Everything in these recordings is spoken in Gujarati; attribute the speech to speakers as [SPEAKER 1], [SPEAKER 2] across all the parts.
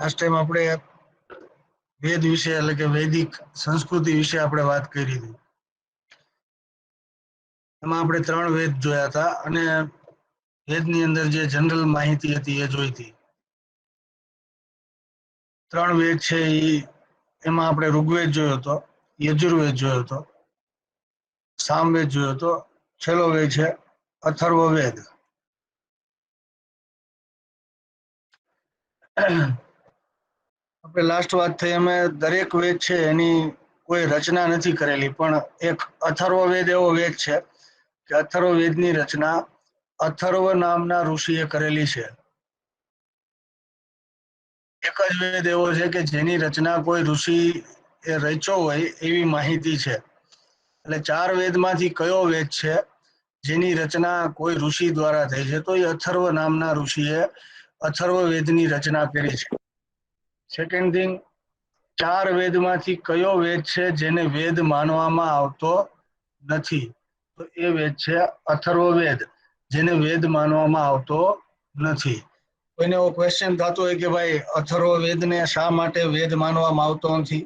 [SPEAKER 1] લાસ્ટ ટાઈમ આપણે વેદ વિશે એટલે કે વૈદિક સંસ્કૃતિ વિશે આપણે વાત કરી હતી. એમાં આપણે 3 વેદ જોયા હતા અને વેદની અંદર જે જનરલ માહિતી હતી એ જોઈ હતી. 3 વેદ છે એમાં આપણે ઋગ્વેદ જોયો હતો, યજુર્વેદ જોયો હતો, સામવેદ જોયો હતો, છેલ્લો વેદ છે અથર્વવેદ. આપણે લાસ્ટ વાત થઈ અમે દરેક વેદ છે એની કોઈ રચના નથી કરેલી, પણ એક અથર્વવેદ એવો વેદ છે કે અથર્વવેદની રચના અથર્વ નામના ઋષિએ કરેલી છે. એક જ વેદ એવો છે કે જેની રચના કોઈ ઋષિ એ રચ્યો હોય એવી માહિતી છે. એટલે 4 વેદમાંથી કયો વેદ છે જેની રચના કોઈ ઋષિ દ્વારા થઈ છે? તો એ અથર્વ નામના ઋષિએ અથર્વવેદની રચના કરી છે. સેકન્ડ થિંગ, 4 વેદમાંથી કયો વેદ છે જેને વેદ માનવામાં આવતો નથી? તો એ વેદ છે અથર્વવેદ, જેને વેદ માનવામાં આવતો નથી. કોઈને એવો ક્વેશ્ચન થતો હોય કે ભાઈ અથર્વવેદને શા માટે વેદ માનવામાં આવતો નથી?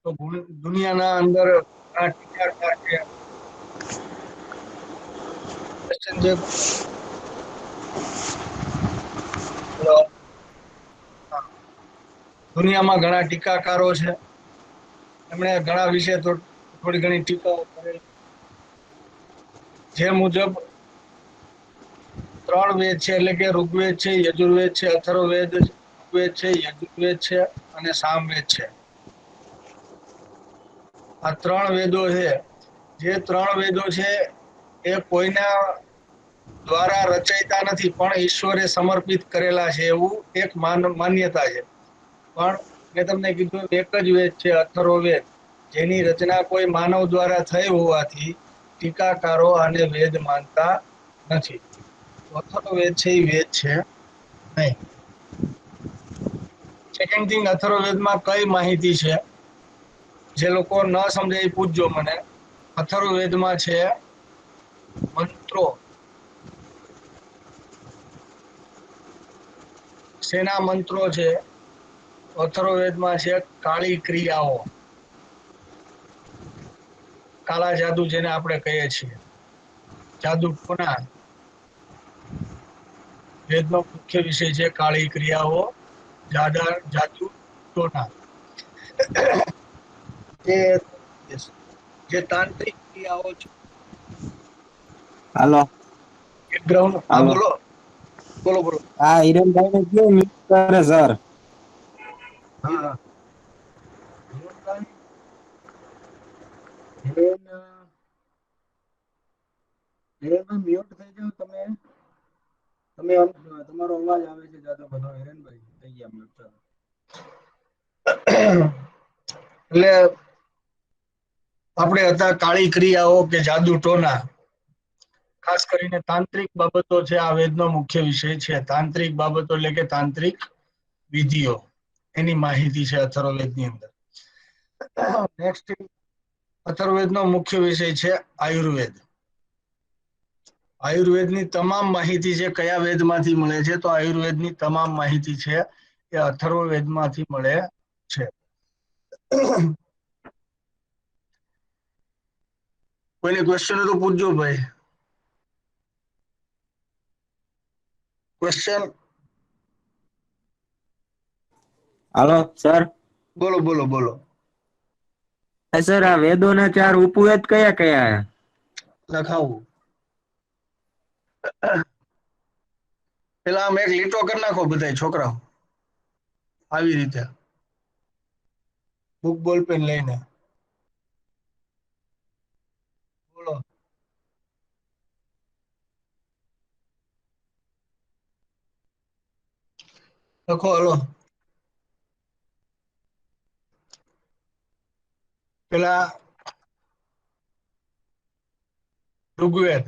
[SPEAKER 1] તો દુનિયાના અંદર ઘણા ટીકાકાર છે. ક્વેશ્ચન છે. દુનિયામાં ઘણા ટીકાકારો છે, એમણે ઘણા વિશે થોડી ઘણી ટીકાઓ કરેલી. જે મુજબ 3 વેદ છે એટલે કે ઋગ્વેદ છે, યજુર્વેદ છે, અથર્વવેદ છે, યજુર્વેદ છે અને સામવેદ છે. આ 3 વેદો છે. જે 3 વેદો છે એ કોઈના દ્વારા રચાયતા નથી, પણ ઈશ્વરે સમર્પિત કરેલા છે એવું એક માન્યતા છે. પણ મેં તમને કીધું એક જ વેદ છે અથર્વવેદ, જેની રચના કોઈ માનવ દ્વારા થઈ હોવાથી ટીકાકારો આને વેદ માનતા નથી. અથર્વવેદ છે એ વેદ છે નહીં. સેકન્ડ થિંગ, અથર્વવેદમાં કઈ માહિતી છે? જે લોકો ન સમજે એ પૂછજો મને. અથર્વવેદમાં છે મંત્રો. શેના મંત્રો છે? અથર્વવેદમાં છે કાળી ક્રિયાઓ, કાળા જાદુ જેને આપણે કહીએ છીએ, જાદુ ટોના. વેદનો મુખ્ય વિષય છે કાળી ક્રિયાઓ, જાદુ ટોના. જે તાંત્રિક ક્રિયાઓ છે.
[SPEAKER 2] હાલો
[SPEAKER 1] બેકગ્રાઉન્ડ, હા
[SPEAKER 2] હાલો.
[SPEAKER 1] બોલો બોલો બોલો.
[SPEAKER 2] હા, હિરેનભાઈ ને કેવું મિસ કરે સર?
[SPEAKER 1] હા, હિરેન મ્યુટ થઈ જાવ તમે. તમારો અવાજ આવે છે જાજો બધો. હિરેનભાઈ થઈ ગયા મ્યુટ. એટલે આપણે હતા કાળી ક્રિયાઓ કે જાદુ ટોના. ખાસ કરીને તાંત્રિક બાબતો છે આ વેદનો મુખ્ય વિષય છે. તાંત્રિક બાબતો એટલે કે તાંત્રિક વિધિઓ, એની માહિતી છે અથર્વવેદની અંદર. નેક્સ્ટ, અથર્વવેદનો મુખ્ય વિષય છે આયુર્વેદ. આયુર્વેદની તમામ માહિતી છે કયા વેદમાંથી મળે છે? તો આયુર્વેદની તમામ માહિતી છે એ અથર્વવેદમાંથી મળે છે. કોઈને ક્વેશ્ચન હોય તો પૂછજો ભાઈ. ક્વેશ્ચન?
[SPEAKER 2] Hello sir.
[SPEAKER 1] બોલો બોલો બોલો.
[SPEAKER 2] સર, આ વેદોના 4 ઉપવેદ કયા કયા?
[SPEAKER 1] લખાવું. પેલા આમ એક લીટો કરી નાખો બધા છોકરાઓ, આવી રીતે બુક બોલ પેન લઈને. બોલો. લખો, હલો. પેલા ઋગ્વેદ,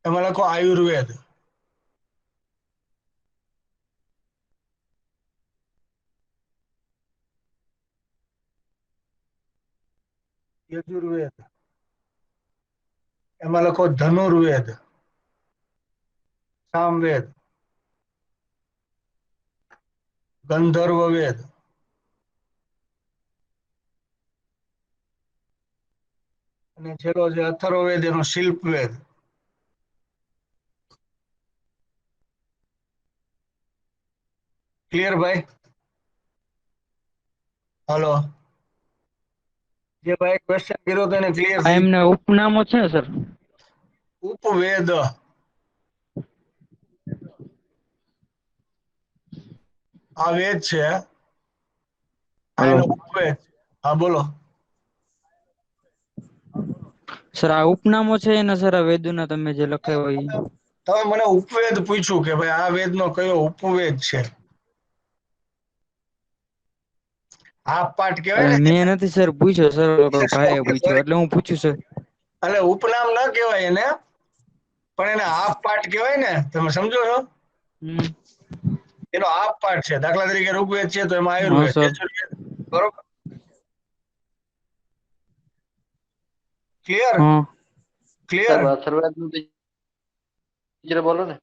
[SPEAKER 1] એમાં લખો આયુર્વેદ. યજુર્વેદ, એમાં લખો ધનુર્વેદ. સામવેદ, ગંધર્વ વેદ અને છેલ્લો છે અથર્વવેદ, એનો શિલ્પ વેદ. ક્લિયર ભાઈ? હાલો, જે ભાઈ ક્વેશ્ચન કર્યો તો એને ક્લિયર
[SPEAKER 3] આ
[SPEAKER 1] થઈ?
[SPEAKER 3] એમને ઉપનામો છે સર.
[SPEAKER 1] ઉપવેદ આ વેદ છે, આ
[SPEAKER 3] હલો
[SPEAKER 1] એનો ઉપવેદ. હા બોલો.
[SPEAKER 3] સર, આ ઉપનામો છે એના સર, આ વેદોના તમે જે લખાય હોય ઈ?
[SPEAKER 1] તમે મને ઉપવેદ પૂછ્યું કે ભાઈ આ વેદનો કયો ઉપવેદ છે. હાફ પાઠ કહેવાય ને,
[SPEAKER 3] મેં નથી સર પૂછ્યો સર, ભાઈએ પૂછ્યો
[SPEAKER 1] સોરી,
[SPEAKER 3] એટલે હું પૂછ્યું સર.
[SPEAKER 1] એટલે ઉપનામ ન કહેવાય એને, પણ એને હાફ પાઠ કહેવાય ને. તમે સમજો છો?
[SPEAKER 3] હમ.
[SPEAKER 1] એનો હાફ પાઠ છે. દાખલા તરીકે ઋગ્વેદ છે તો એમાં
[SPEAKER 3] હા
[SPEAKER 1] આયુર્વેદ,
[SPEAKER 3] સર.
[SPEAKER 1] યજુર્વેદ. બરોબર? ક્લિયર?
[SPEAKER 3] હા
[SPEAKER 1] ક્લિયર?
[SPEAKER 4] અથર્વવેદનું બીજું બોલો ને.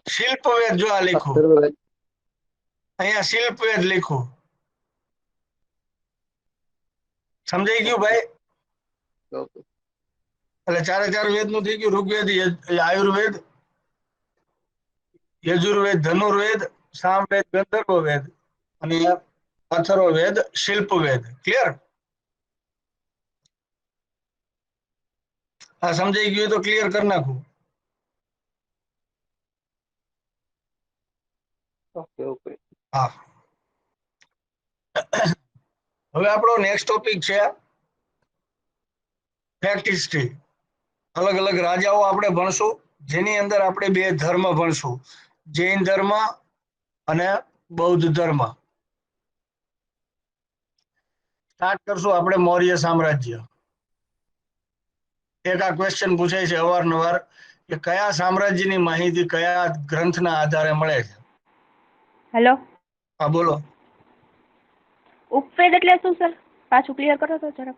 [SPEAKER 1] શિલ્પ વેદ જો આ લખ્યું,
[SPEAKER 4] અથર્વવેદ.
[SPEAKER 1] અહીંયા શિલ્પ વેદ લખ્યું. સમજાઈ ગયું ભાઈ?
[SPEAKER 4] ઓકે.
[SPEAKER 1] એટલે ચારે ચાર વેદ નું થઈ ગયું. ઋગ્વેદ, આયુર્વેદ, યજુર્વેદ, ધનુર્વેદ, સામવેદ, ગંધર્વ વેદ અને અથર્વવેદ, શિલ્પ વેદ. ક્લિયર? હા, સમજાઈ ગયું તો ક્લિયર કરી નાખું.
[SPEAKER 4] Okay okay.
[SPEAKER 1] હા, હવે આપણો નેક્સ્ટ ટોપિક છે ફેક્ટ હિસ્ટ્રી. અલગ અલગ રાજાઓ આપણે ભણશું, જેની અંદર આપણે બે ધર્મ ભણશું, જૈન ધર્મ અને બૌદ્ધ ધર્મ. સ્ટાર્ટ કરશું આપણે મૌર્ય સામ્રાજ્ય. એક આ ક્વેશ્ચન પૂછાય છે અવારનવાર કે કયા સામ્રાજ્યની માહિતી કયા ગ્રંથના આધારે મળે છે.
[SPEAKER 5] હેલો,
[SPEAKER 1] હા બોલો.
[SPEAKER 5] ઉપવેદ એટલે શું સર? પાછું ક્લિયર કરો તો જરાક.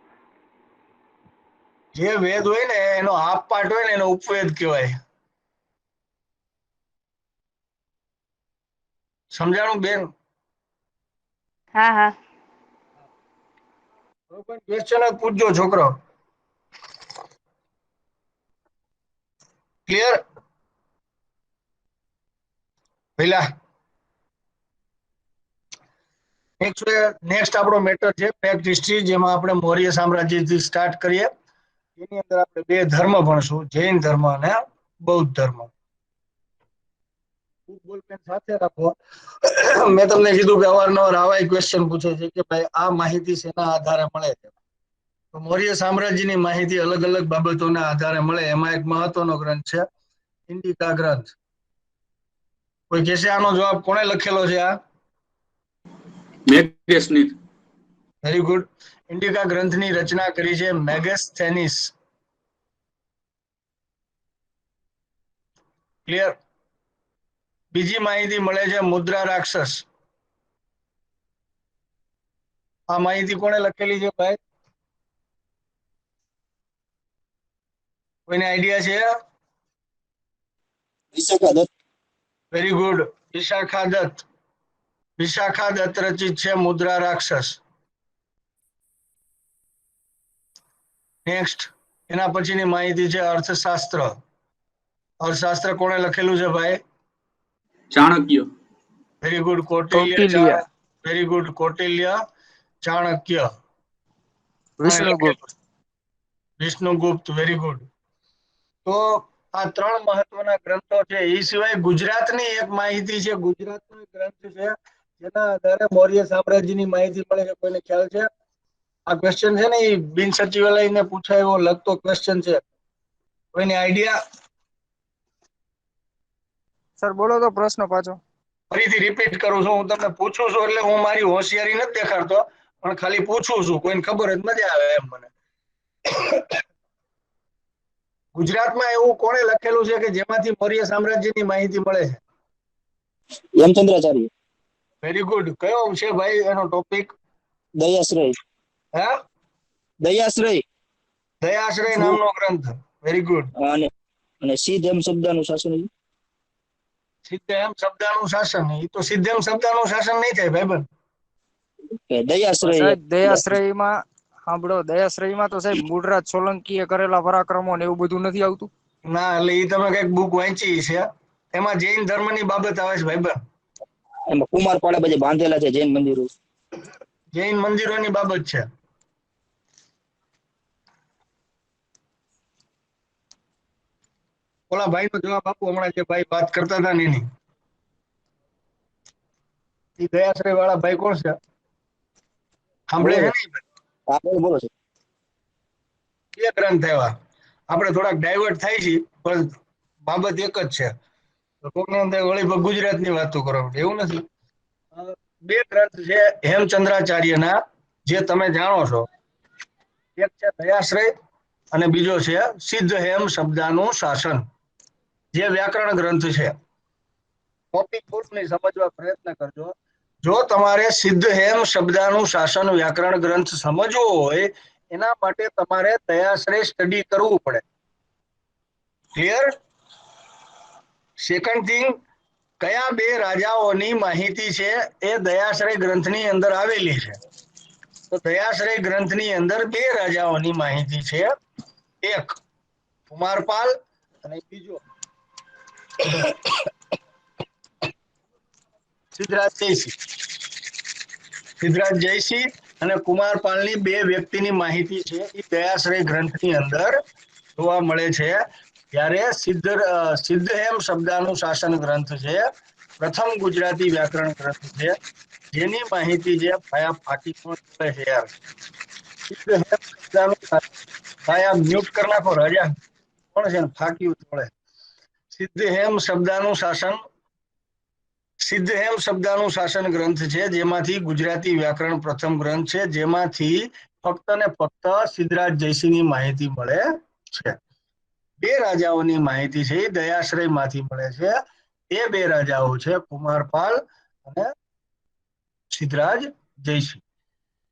[SPEAKER 1] જે વેદ હોય ને એનો હાફ પાર્ટ હોય ને એનો ઉપવેદ કહેવાય. સમજાણું બેન?
[SPEAKER 5] હા હા.
[SPEAKER 1] ક્વેશ્ચન જ પૂછજો છોકરો. ક્લિયર? પેલા નેક્સ્ટ આપણો મેટર છે ફેક્ટ હિસ્ટ્રી, જેમાં આપણે મૌર્ય સામ્રાજ્યથી સ્ટાર્ટ કરીએ. એની અંદર આપણે બે ધર્મ ભણશું, જૈન ધર્મ અને બૌદ્ધ ધર્મ. સાથે રાખો. મેં તમને કીધું કે અવારનવાર આવા ક્વેશ્ચન પૂછે છે કે ભાઈ આ માહિતી શેના આધારે મળે છે. તો મૌર્ય સામ્રાજ્યની માહિતી અલગ અલગ બાબતોના આધારે મળે. એમાં એક મહત્વનો ગ્રંથ છે ઇન્ડિકા ગ્રંથ. કોઈ કહેશે આનો જવાબ કોણે લખેલો છે? આ
[SPEAKER 6] મેગેસનીસ.
[SPEAKER 1] Very good. ઇન્ડિકા ગ્રંથની રચના કરી છે મેગેસ્થેનિસ. ક્લિયર? બીજી માહિતી મળે છે મુદ્રા રાક્ષસ. આ માહિતી કોણે લખેલી છે ભાઈ? કોઈને આઈડિયા છે?
[SPEAKER 4] વિશાખા દત્ત.
[SPEAKER 1] Very good. વિશાખા દત્ત. વિશાખા દત્ત રચિત છે મુદ્રા રાક્ષસ. નેક્સ્ટ, એના પછીની માહિતી છે અર્થશાસ્ત્ર. અર્થશાસ્ત્ર કોણે લખેલું છે ભાઈ?
[SPEAKER 6] Chanakya.
[SPEAKER 1] Very good.
[SPEAKER 3] Kautilya.
[SPEAKER 1] Very good. Kautilya, Chanakya.
[SPEAKER 4] Vishnugupta.
[SPEAKER 1] Vishnugupta. Very good. તો આ ત્રણ મહત્વના ગ્રંથો છે. એ સિવાય ગુજરાતની એક માહિતી છે, ગુજરાતનો એક ગ્રંથ છે જેના આધારે મૌર્ય સામ્રાજ્યની માહિતી મળે છે. કોઈને ખ્યાલ છે? આ ક્વેશ્ચન છે ને એ બિન સચિવાલયને પૂછાય એવો લગતો ક્વેશ્ચન છે. કોઈને આઈડિયા?
[SPEAKER 7] સર બોલો તો પ્રશ્ન પાછો.
[SPEAKER 1] ફરીથી રિપીટ કરું છું, હું તમને પૂછું છું એટલે હું મારી હોશિયારી નથી દેખાડતો, પણ ખાલી પૂછું છું. કોઈને ખબર જ મજા આવે એમ મને. ગુજરાતમાં એવું કોણે લખેલું છે કે જેમાંથી મૌર્ય સામ્રાજ્યની માહિતી મળે છે?
[SPEAKER 4] યમચંદ્રાચાર્ય.
[SPEAKER 1] Very good. કયો છે ભાઈ એનો ટોપિક?
[SPEAKER 4] દયાશ્રય.
[SPEAKER 1] હે?
[SPEAKER 4] દયાશ્રય.
[SPEAKER 1] દયાશ્રય નામનો ગ્રંથ. Very good.
[SPEAKER 4] અને અને સિદ્ધ એમ શબ્દનું શાસન.
[SPEAKER 1] સિદ્ધહેમ શબ્દનું શાસન, એ તો સિદ્ધહેમ શબ્દનું શાસન નહીં થાય ભાઈબંધ.
[SPEAKER 4] દયાશ્રય
[SPEAKER 7] સાહેબ દયાશ્રયમાં સાંભળો, દયાશ્રયમાં તો સાહેબ મૂળરાજ સોલંકીએ કરેલા પરાક્રમો ને એવું બધું નથી આવતું?
[SPEAKER 1] ના, એટલે એ તમે કઈક બુક વાંચી છે, એમાં જૈન ધર્મની બાબત આવે છે ભાઈબંધ.
[SPEAKER 4] એમાં કુમારપાળા બધી બાંધેલા છે જૈન મંદિરો.
[SPEAKER 1] જૈન મંદિરોની બાબત છે. ઓલા ભાઈ નો જવાબ આપો, હમણાં જે ભાઈ વાત કરતા હતા ને એની. એ દયાશ્રય વાળા ભાઈ કોણ છે? સાંભળે છે ને?
[SPEAKER 4] હા બોલો છો.
[SPEAKER 1] બે ગ્રંથ આવ્યા, આપણે થોડાક ડાયવર્ટ થાય છે, પણ બાબત એક જ છે. કોકને એમ થાય વળી ગુજરાતની વાતો કરો, એવું નથી. બે ગ્રંથ છે હેમચંદ્રાચાર્યના, જે તમે જાણો છો. એક છે દયાશ્રય અને બીજો છે સિદ્ધહેમ શબ્દનું શાસન, જે વ્યાકરણ ગ્રંથ છે. ટોપિક પૂર્ણ સમજવા પ્રયત્ન કરજો. જો તમારે સિદ્ધહેમ શબ્દનું શાસન વ્યાકરણ ગ્રંથ સમજવો હોય, એના માટે તમારે દયાશ્રય સ્ટડી કરવું પડે. ક્લિયર? સેકન્ડ થિંગ, કયા બે રાજાઓની માહિતી છે એ દયાશ્રય ગ્રંથની અંદર આવેલી છે. તો દયાશ્રય ગ્રંથની અંદર બે રાજાઓની માહિતી છે. એક કુમારપાલ અને બીજો સિદ્ધરાજ જયસિંહ. સિદ્ધરાજ જયસિંહ અને કુમારપાલની બે વ્યક્તિની માહિતી છે એ દયાશ્રય ગ્રંથની અંદર જોવા મળે છે. ત્યારે સિદ્ધહેમ શબ્દનું શાસન ગ્રંથ છે, પ્રથમ ગુજરાતી વ્યાકરણ ગ્રંથ છે, જેની માહિતી છે ભાયા ફાકી કોણ છે યાર. સિદ્ધહેમ શબ્દનું ભાઈ આમ મ્યુટ કરી નાખો રાજા, કોણ છે ફાક્યું તોડે. સિદ્ધહેમ શબ્દનું શાસન, સિદ્ધહેમ શબ્દનું શાસન ગ્રંથ છે, જેમાંથી ગુજરાતી વ્યાકરણ પ્રથમ ગ્રંથ છે, જેમાંથી ફક્ત ને ફક્ત સિદ્ધરાજ જયસિંહની માહિતી મળે છે. બે રાજાઓની માહિતી છે એ દયાશ્રય માંથી મળે છે. એ બે રાજાઓ છે કુમારપાલ અને સિદ્ધરાજ જયસિંહ.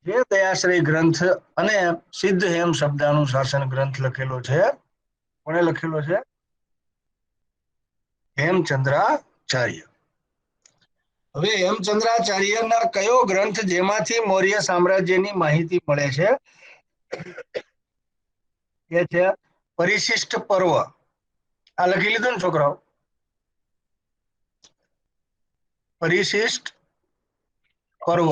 [SPEAKER 1] જે દયાશ્રય ગ્રંથ અને સિદ્ધહેમ શબ્દનું શાસન ગ્રંથ લખેલો છે, કોણે લખેલો છે? હેમચંદ્રાચાર્ય. હવે હેમચંદ્રાચાર્યના કયો ગ્રંથ જેમાંથી મૌર્ય સામ્રાજ્યની માહિતી મળે છે? એ છે પરિશિષ્ટ પર્વ. આ લખી લીધું ને છોકરાઓ? પરિશિષ્ટ પર્વ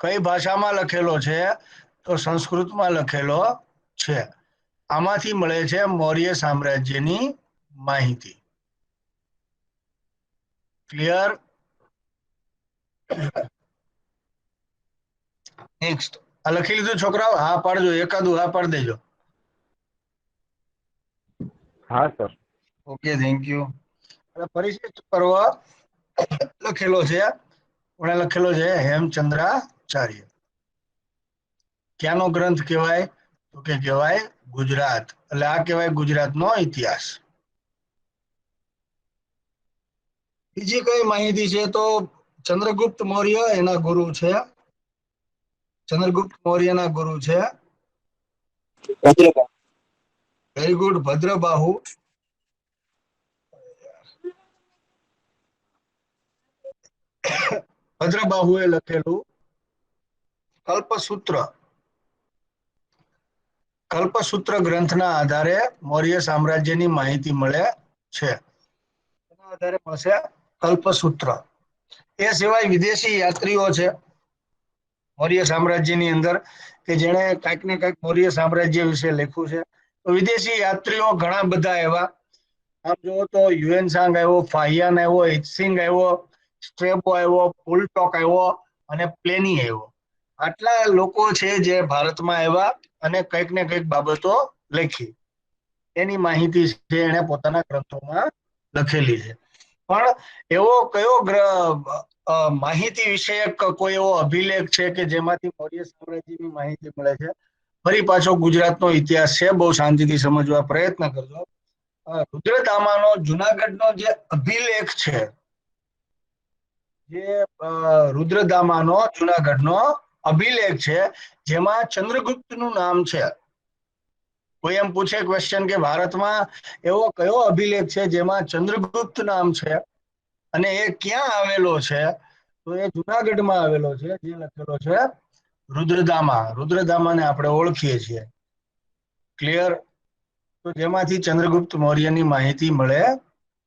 [SPEAKER 1] કઈ ભાષામાં લખેલો છે? તો સંસ્કૃતમાં લખેલો છે. આમાંથી મળે છે મૌર્ય સામ્રાજ્યની માહિતી. ક્લિયર? નેક્સ્ટ. આ લખી લીધું છોકરાઓ? હા પાડજો, એકાદું હા પાડી દેજો.
[SPEAKER 2] હા sir.
[SPEAKER 1] Okay, thank you. Parishishta Parva લખેલો છે, કોણે લખેલો છે? હેમચંદ્રાચાર્ય. ક્યાંનો ગ્રંથ કહેવાય? તો કે કહેવાય ગુજરાત, એટલે આ કહેવાય ગુજરાતનો ઇતિહાસ. બીજી કઈ માહિતી છે? તો ચંદ્રગુપ્ત મૌર્ય એના ગુરુ છે. ચંદ્રગુપ્ત મૌર્યના ગુરુ છે
[SPEAKER 4] ભદ્રકાળી.
[SPEAKER 1] Very good, Bhadrabahu. ભદ્રબાહુએ લખેલું કલ્પસૂત્ર. કલ્પસૂત્ર ગ્રંથના આધારે મૌર્ય સામ્રાજ્યની માહિતી મળે છે. એના આધારે મળશે કલ્પસૂત્ર. એ સિવાય વિદેશી યાત્રીઓ છે મૌર્ય સામ્રાજ્યની અંદર, કે જેણે કાંઈક ને કાંઈક મૌર્ય સામ્રાજ્ય વિશે લખ્યું છે. તો વિદેશી યાત્રીઓ ઘણા બધા એવા, આમ જુઓ તો યુએન સાંગ આવ્યો, ફાહિયાન આવ્યો, ઇત્સિંગ આવ્યો, સ્ટ્રેબો આવ્યો, ફુલટોક આવ્યો અને પ્લેની આવ્યો. આટલા લોકો છે જે ભારતમાં આવ્યા અને કંઈક ને કંઈક બાબતો લખી. એની માહિતી છે એને પોતાના ગ્રંથોમાં લખેલી છે. પણ એવો કયો માહિતી વિષયક કોઈ એવો અભિલેખ છે કે જેમાંથી મૌર્ય સામ્રાજ્યની માહિતી મળે છે? ફરી પાછો ગુજરાતનો ઇતિહાસ છે, બહુ શાંતિથી સમજવા પ્રયત્ન કરજો. રુદ્રદામાનો જુનાગઢનો જે અભિલેખ છે, જે રુદ્રદામાનો જુનાગઢનો અભિલેખ છે, જેમાં ચંદ્રગુપ્તનું નામ છે. કોઈ એમ પૂછે ક્વેશ્ચન કે ભારતમાં એવો કયો અભિલેખ છે જેમાં ચંદ્રગુપ્ત નામ છે અને એ ક્યાં આવેલો છે, તો એ જુનાગઢમાં આવેલો છે, જે લખેલો છે રુદ્રદામા. રુદ્રદામાને આપણે ઓળખીએ છીએ. ક્લિયર? તો જેમાંથી ચંદ્રગુપ્ત મૌર્યની માહિતી મળે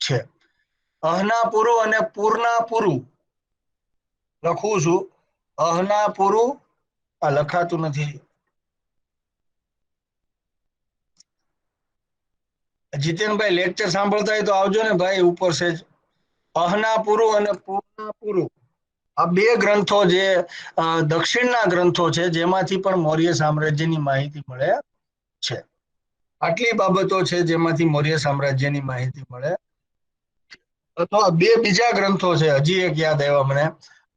[SPEAKER 1] છે. અહનાપુરુ અને પૂર્ણાપુરુ લખું છું. અહનાપુરુ આ લખાતું નથી. જીતેનભાઈ લેક્ચર સાંભળતા હોય તો આવજો ને ભાઈ ઉપર છે. અહનાપુરુ અને પૂર્ણાપુરુ આ બે ગ્રંથો જે દક્ષિણના ગ્રંથો છે જેમાંથી પણ મૌર્ય સામ્રાજ્યની માહિતી મળે છે. આટલી બાબતો છે જેમાંથી મૌર્ય સામ્રાજ્યની માહિતી મળે. અથવા બે બીજા ગ્રંથો છે, હજી એક યાદ આવ્યા મને,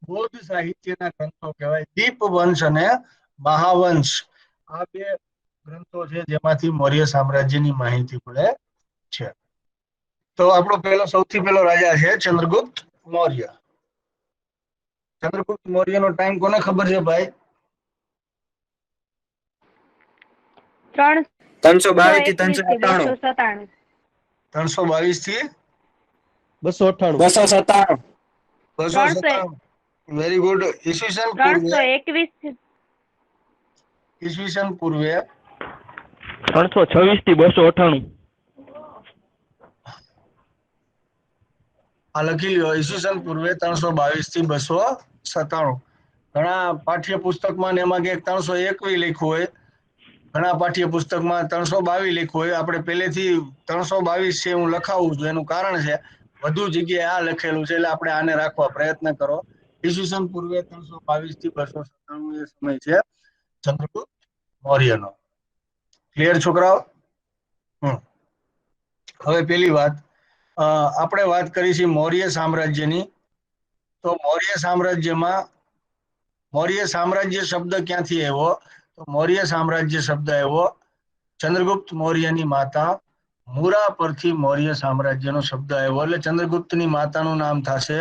[SPEAKER 1] બૌદ્ધ સાહિત્યના ગ્રંથો કહેવાય, દીપવંશ અને મહાવંશ. આ બે ગ્રંથો છે જેમાંથી મૌર્ય સામ્રાજ્યની માહિતી મળે છે. તો આપણો સૌથી પહેલો રાજા છે ચંદ્રગુપ્ત મૌર્ય. ચંદ્રગુપ્ત મૌર્યનો ટાઈમ કોને ખબર છે ભાઈ?
[SPEAKER 2] 322 થી
[SPEAKER 5] 322
[SPEAKER 2] 397.
[SPEAKER 1] 322 થી
[SPEAKER 2] 297.
[SPEAKER 1] 297. Very good. ઈસવીસન પૂર્વે
[SPEAKER 3] 326 થી 298.
[SPEAKER 1] આ લખી લ્યો. ઈસવીસન પૂર્વે 322 થી 297. ઘણા પાઠ્યપુસ્તકમાં ને એમાં ક્યાંક 321 લખ્યું હોય, ઘણા પાઠ્યપુસ્તકમાં 322 લખ્યું હોય. આપણે પહેલેથી 322 છે હું લખાવું છું, એનું કારણ છે વધુ જગ્યાએ આ લખેલું છે એટલે આપણે આને રાખવા પ્રયત્ન કરો. ઈસવીસન પૂર્વે 322 થી 297 એ સમય છે ચંદ્રગુપ્ત મૌર્યનો. ક્લિયર છોકરાઓ? હવે પેલી વાત, આપણે વાત કરી છે મૌર્ય સામ્રાજ્યની. તો મૌર્ય સામ્રાજ્ય શબ્દ ક્યાંથી આવ્યો? તો મૌર્ય સામ્રાજ્ય શબ્દ આવ્યો ચંદ્રગુપ્ત મૌર્યની માતા મૂરા પરથી મૌર્ય સામ્રાજ્યનો શબ્દ આવ્યો. એટલે ચંદ્રગુપ્તની માતાનું નામ થશે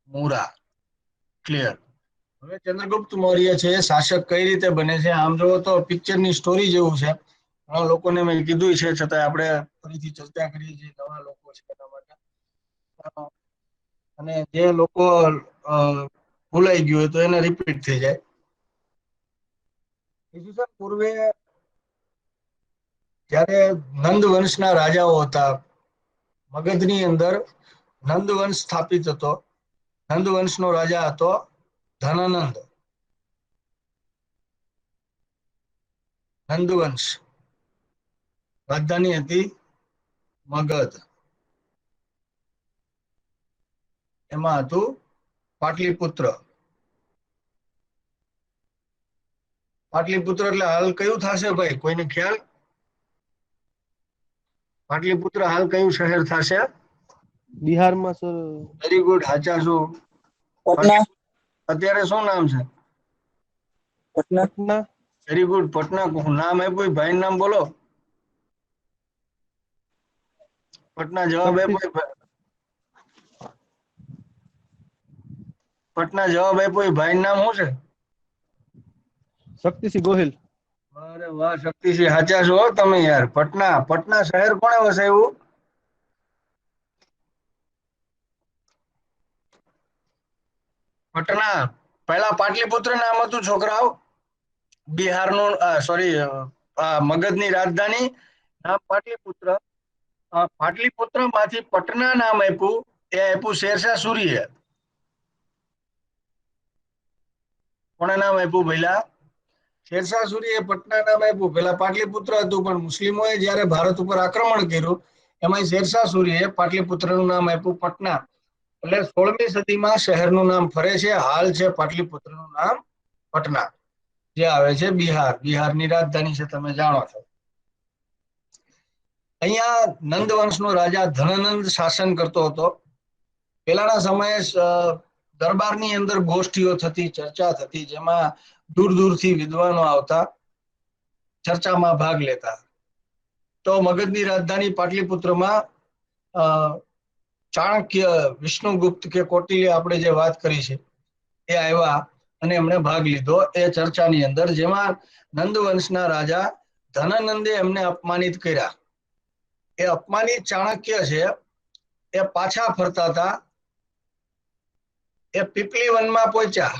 [SPEAKER 1] મૂરા. ક્લિયર? હવે ચંદ્રગુપ્ત મૌર્ય છે શાસક કઈ રીતે બને છે? આમ જોવો તો પિક્ચરની સ્ટોરી જેવું છે. ઘણા લોકોને મેં કીધું છે, છતાં આપણે ફરીથી ચર્ચા કરીએ છીએ, નવા લોકો છે એના માટે. અને જે લોકો ભૂલાઈ ગયું હોય તો એને રિપીટ થઈ જાય. ઈસવીસન પૂર્વે જ્યારે નંદ વંશના રાજાઓ હતા, મગધની અંદર નંદ વંશ સ્થાપિત હતો. નંદ વંશનો રાજા હતો ધનાનંદ. નંદવંશ, રાજધાની હતી મગધ. એમાં હતું પાટલીપુત્ર. પાટલીપુત્ર એટલે હાલ કયું થશે ભાઈ? કોઈને ખ્યાલ? પાટલીપુત્ર હાલ કયું શહેર થશે?
[SPEAKER 8] બિહારમાં સર.
[SPEAKER 1] વેરી ગુડ, સાચા છો.
[SPEAKER 4] પટના.
[SPEAKER 1] અત્યારે શું નામ છે?
[SPEAKER 8] પટના.
[SPEAKER 1] Very good, Patna. નામ આપ્યું ભાઈ, નામ બોલો. પટના જવાબ આપ્યો. પટના જવાબ આપ્યો. ભાઈ નામ શું છે?
[SPEAKER 8] શક્તિસિંહ ગોહિલ.
[SPEAKER 1] અરે વાહ, શક્તિસિંહ, સાચા છો તમે યાર. પટના શહેર કોણે વસાવ્યું? પટના પહેલા પાટલીપુત્ર નામ હતું છોકરાઓ. બિહારનું સોરી મગધની રાજધાની નામ પાટલીપુત્ર. પાટલીપુત્ર માંથી પટના નામ આપ્યું, એ આપ્યું શેરશાહ સૂરીએ. કોણે નામ આપ્યું પહેલા? શેરશાહ સૂરીએ પટના નામ આપ્યું. પહેલા પાટલીપુત્ર હતું, પણ મુસ્લિમોએ જયારે ભારત ઉપર આક્રમણ કર્યું એમાં શેરશાહ સૂરીએ પાટલીપુત્રનું નામ આપ્યું પટના. એટલે 16મી સદીમાં શહેરનું નામ ફરે છે. હાલ છે પાટલીપુત્રનું નામ પટના, જે આવે છે બિહારની રાજધાની છે, તમે જાણો છો. અહીંયા નંદ વંશનો રાજા ધનાનંદ શાસન કરતો હતો. પહેલાના સમયે દરબારની અંદર ગોષ્ઠીઓ થતી, ચર્ચા થતી, જેમાં દૂર દૂરથી વિદ્વાનો આવતા, ચર્ચામાં ભાગ લેતા. તો મગધની રાજધાની પાટલીપુત્રમાં ચાણક્ય, વિષ્ણુગુપ્ત કે કૌટિલ્ય આપણે જે વાત કરી છે એ આવ્યા અને એમણે ભાગ લીધો એ ચર્ચાની અંદર, જેમાં નંદ વંશના રાજા ધનાનંદે એમને અપમાનિત કર્યા. એ અપમાનિત ચાણક્ય છે એ પાછા ફરતા હતા. એ પીપલી વનમાં પહોંચ્યા.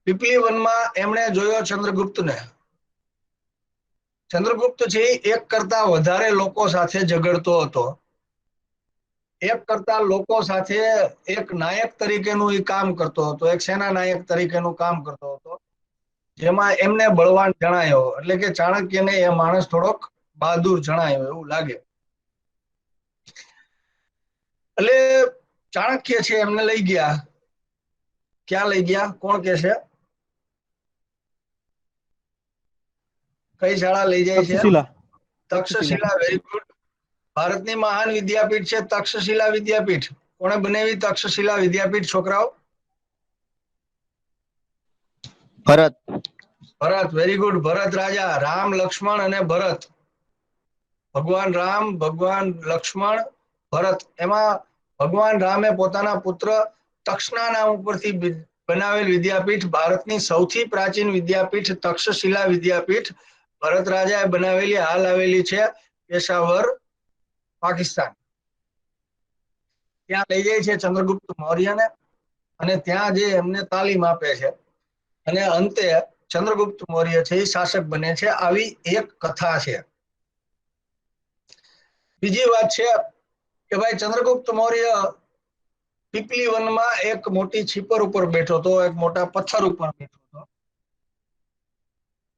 [SPEAKER 1] પીપલી વનમાં એમણે જોયો ચંદ્રગુપ્તને. ચંદ્રગુપ્ત છે એક કરતા વધારે લોકો સાથે ઝઘડતો હતો. એક કરતા લોકો સાથે એક નાયક તરીકેનું એ કામ કરતો હતો, એક સેના નાયક તરીકેનું કામ કરતો હતો, જેમાં એમને બળવાન જણાયો. એટલે કે ચાણક્યને એ માણસ થોડોક બહાદુર જણાયો એવું લાગે. એટલે ચાણક્ય છે એમને લઈ ગયા. ક્યાં લઈ ગયા? કોણ કે છે? કઈ શાળા લઈ જાય છે?
[SPEAKER 8] તક્ષશિલા.
[SPEAKER 1] તક્ષશિલા. Very good. ભારતની મહાન વિદ્યાપીઠ છે તક્ષશિલા વિદ્યાપીઠ. કોણે બનાવી તક્ષશિલા વિદ્યાપીઠ છોકરાઓ?
[SPEAKER 7] ભરત.
[SPEAKER 1] ભરત. Very good. ભરત રાજા. રામ, લક્ષ્મણ અને ભરત. ભગવાન રામ, ભગવાન લક્ષ્મણ, ભરત. એમાં ભગવાન રામે પોતાના પુત્ર તક્ષના નામ ઉપરથી બનાવેલ વિદ્યાપીઠ, ભારતની સૌથી પ્રાચીન વિદ્યાપીઠ તક્ષશિલા વિદ્યાપીઠ ભરત રાજાએ બનાવેલી, હાલ આવેલી છે પેશાવર, પાકિસ્તાન. ત્યાં લઈ જાય છે ચંદ્રગુપ્ત મૌર્યને અને ત્યાં જે એમને તાલીમ આપે છે અને અંતે ચંદ્રગુપ્ત મૌર્ય છે એ શાસક બને છે. આવી એક કથા છે. બીજી વાત છે કે ભાઈ ચંદ્રગુપ્ત મૌર્ય પીપલી વનમાં એક મોટી છીપર ઉપર બેઠો હતો, એક મોટા પથ્થર ઉપર બેઠો હતો.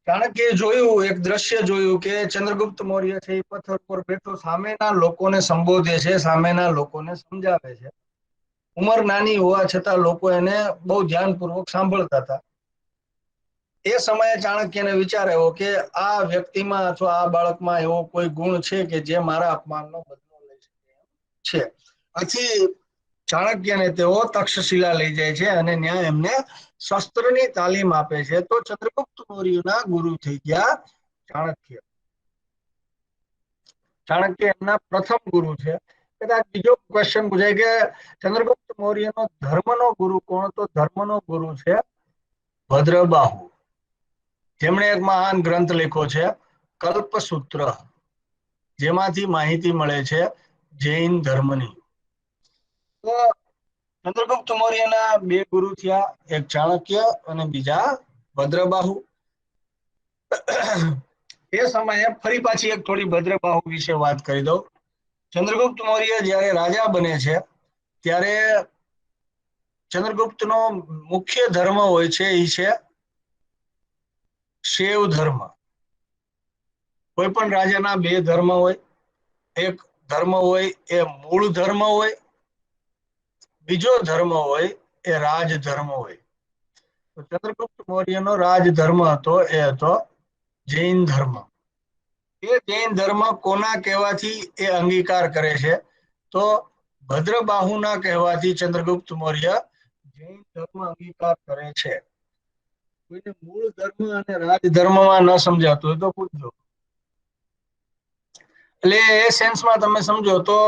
[SPEAKER 1] ચાણક્યએ જોયું, એક દ્રશ્ય જોયું કે ચંદ્રગુપ્ત મૌર્ય છે એ પથ્થર પર બેઠો સામેના લોકોને સંબોધે છે, સામેના લોકોને સમજાવે છે. ઉંમર નાની હોવા છતાં લોકો એને બહુ ધ્યાનપૂર્વક સાંભળતા હતા. એ સમયે ચાણક્યને વિચાર આવ્યો કે આ વ્યક્તિમાં અથવા આ બાળકમાં એવો કોઈ ગુણ છે કે જે મારા અપમાનનો બદલો લઈ શકે એમ છે. આથી ચાણક્યને તેઓ તક્ષશિલા લઈ જાય છે અને ત્યાં એમને શસ્ત્રની તાલીમ આપે છે. તો ચંદ્રગુપ્ત મૌર્યના ગુરુ થઈ ગયા ચાણક્ય. ચાણક્ય એમના પ્રથમ ગુરુ છે. કદાચ બીજો ક્વેશ્ચન પૂછાય કે ચંદ્રગુપ્ત મૌર્યનો ધર્મનો ગુરુ કોણ? તો ધર્મનો ગુરુ છે ભદ્રબાહુ, જેમણે એક મહાન ગ્રંથ લખ્યો છે કલ્પસૂત્ર, જેમાંથી માહિતી મળે છે જૈન ધર્મની. તો ચંદ્રગુપ્ત મૌર્યના બે ગુરુ થયા, એક ચાણક્ય અને બીજા ભદ્રબાહુ. એ સમયે ફરી પાછી એક થોડી ભદ્રબાહુ વિશે વાત કરી દઉં. ચંદ્રગુપ્ત મૌર્ય જ્યારે રાજા બને છે ત્યારે ચંદ્રગુપ્તનો મુખ્ય ધર્મ હોય છે એ છે શૈવ ધર્મ. કોઈ પણ રાજાના બે ધર્મ હોય. એક ધર્મ હોય એ મૂળ ધર્મ હોય, બીજો ધર્મ હોય એ રાજધર્મ હોય. તો ચંદ્રગુપ્ત મૌર્યનો રાજધર્મ હતો એ હતો જૈન ધર્મ. એ જૈન ધર્મ કોના કહેવાથી એ અંગીકાર કરે છે? તો ભદ્રબાહુના કહેવાથી ચંદ્રગુપ્ત મૌર્ય જૈન ધર્મ અંગીકાર કરે છે. કોઈને મૂળ ધર્મ અને રાજધર્મમાં ન સમજાતું હોય તો પૂછજો. એટલે એ સેન્સમાં તમે સમજો તો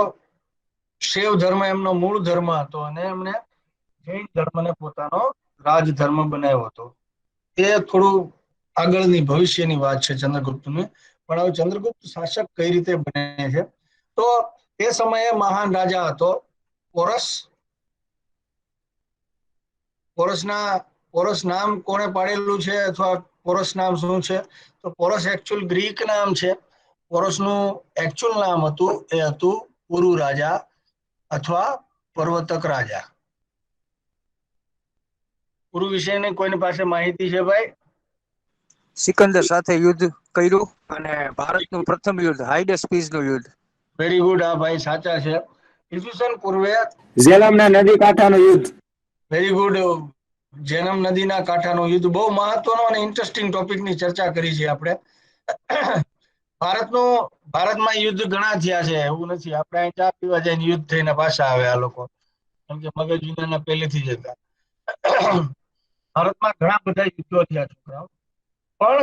[SPEAKER 1] શૈવ ધર્મ એમનો મૂળ ધર્મ હતો અને એમને જૈન ધર્મને પોતાનો રાજધર્મ બનાવ્યો હતો. એ થોડું આગળની ભવિષ્યની વાત છે ચંદ્રગુપ્તની. પણ હવે ચંદ્રગુપ્ત શાસક કઈ રીતે બને છે? તો એ સમયે મહાન રાજા હતો પોરસ. પોરસ નામ કોણે પાડેલું છે અથવા પોરસ નામ શું છે? તો પોરસ એકચ્યુઅલ ગ્રીક નામ છે. પોરસનું એકચ્યુઅલ નામ હતું એ હતું પુરુ રાજા અથવા પર્વતક રાજા. પુરુ વિશેની કોઈની પાસે માહિતી છે ભાઈ?
[SPEAKER 7] સિકંદર સાથે યુદ્ધ કર્યું અને ભારતનું પ્રથમ યુદ્ધ, હાઇડેસ પીસનું યુદ્ધ.
[SPEAKER 1] Very good. આ ભાઈ સાચા છે. ઈસવીસન પૂર્વે
[SPEAKER 2] ઝેલમના નદી કાંઠાનું યુદ્ધ.
[SPEAKER 1] Very good. ઝેલમ નદીના કાંઠાનું યુદ્ધ બહુ મહત્વનો અને ઇન્ટરેસ્ટિંગ ટોપિકની ચર્ચા કરી છે આપણે. ભારતમાં યુદ્ધ ઘણા થયા છે, એવું નથી. આપણે અહીં ચા પીવા જઈને યુદ્ધ થઈને પાછા આવે આ લોકો, કેમ કે મગજ વિનાના પહેલેથી જ હતા. ભારતમાં ઘણા બધા યુદ્ધો થયા છોકરાઓ, પણ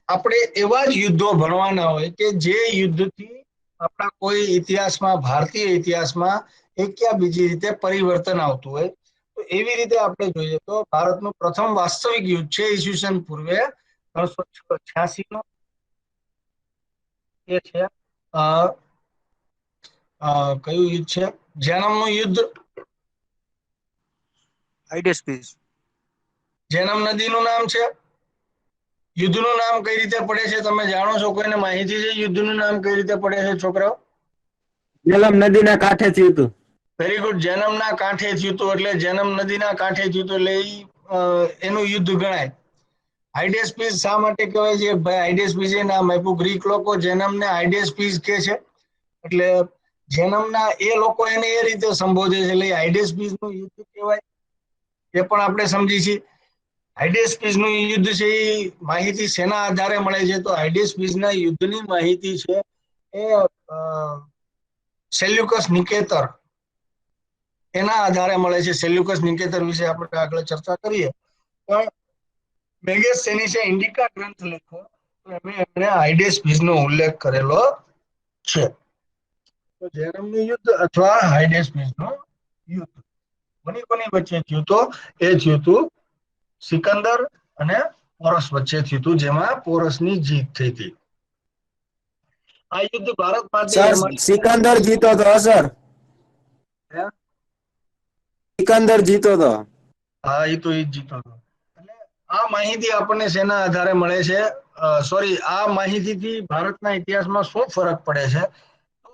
[SPEAKER 1] આપણે એવા જ યુદ્ધો ભણવાના હોય કે જે યુદ્ધથી આપણા કોઈ ઇતિહાસમાં, ભારતીય ઇતિહાસમાં એક યા બીજી રીતે પરિવર્તન આવતું હોય. તો એવી રીતે આપણે જોઈએ તો ભારતનું પ્રથમ વાસ્તવિક યુદ્ધ છે ઈસવીસન પૂર્વે 386 નો એ છે કયું યુદ્ધ છે? જેનમનું યુદ્ધ.
[SPEAKER 7] આઈડેસ્પીસ.
[SPEAKER 1] જેનમ નદીનું નામ છે. યુદ્ધનું નામ કઈ રીતે પડે છે તમે જાણો છો? કોઈને માહિતી છે યુદ્ધનું નામ કઈ રીતે પડે છે છોકરાઓ?
[SPEAKER 2] જેલમ નદીના કાંઠે થયું હતું.
[SPEAKER 1] Very good. જેનમના કાંઠે થયું હતું એટલે જેનમ નદીના કાંઠે થયું હતું એટલે એનું યુદ્ધ ગણાય. હાઇડેસ્પીસ શા માટે કહેવાય છે? ભાઈ હાઇડેસ્પીસ એ નામ આપ્યું. ગ્રીક લોકો જેનમને હાઇડેસ્પીસ કહે છે એટલે જેનમના એ લોકો એને એ રીતે સંબોધે છે એટલે હાઇડેસ્પીસ નું યુદ્ધ કહેવાય. એ પણ આપણે સમજી છીએ. હાઇડેસ્પીસ નું યુદ્ધ છે એ માહિતી શેના આધારે મળે છે? તો હાઇડેસ્પીસ ના યુદ્ધની માહિતી છે એ સેલ્યુકસ નિકેતર એના આધારે મળે છે. સેલ્યુકસ નિકેતર વિશે આપણે આગળ ચર્ચા કરીએ. પણ મેગેસ્થેનીસે ઇન્ડિકા ગ્રંથ લખ્યો તો એમણે હાઇડેસ્પીસ નો ઉલ્લેખ કરેલો છે. તો જેનમનું યુદ્ધ અથવા હાઇડેસ્પીસ નું યુદ્ધ કોની વચ્ચે થયું? તો એ થયું હતું સિકંદર અને પોરસ વચ્ચે થયું હતું, જેમાં પોરસની જીત થઈ હતી. આ યુદ્ધ ભારત માટે
[SPEAKER 2] સર સિકંદર જીતો હતો સર. સિકંદર જીતો હતો.
[SPEAKER 1] હા, એ તો જીતો હતો. એટલે આ માહિતી આપણને શેના આધારે મળે છે? સોરી, આ માહિતીથી ભારતના ઇતિહાસમાં શું ફરક પડે છે? તો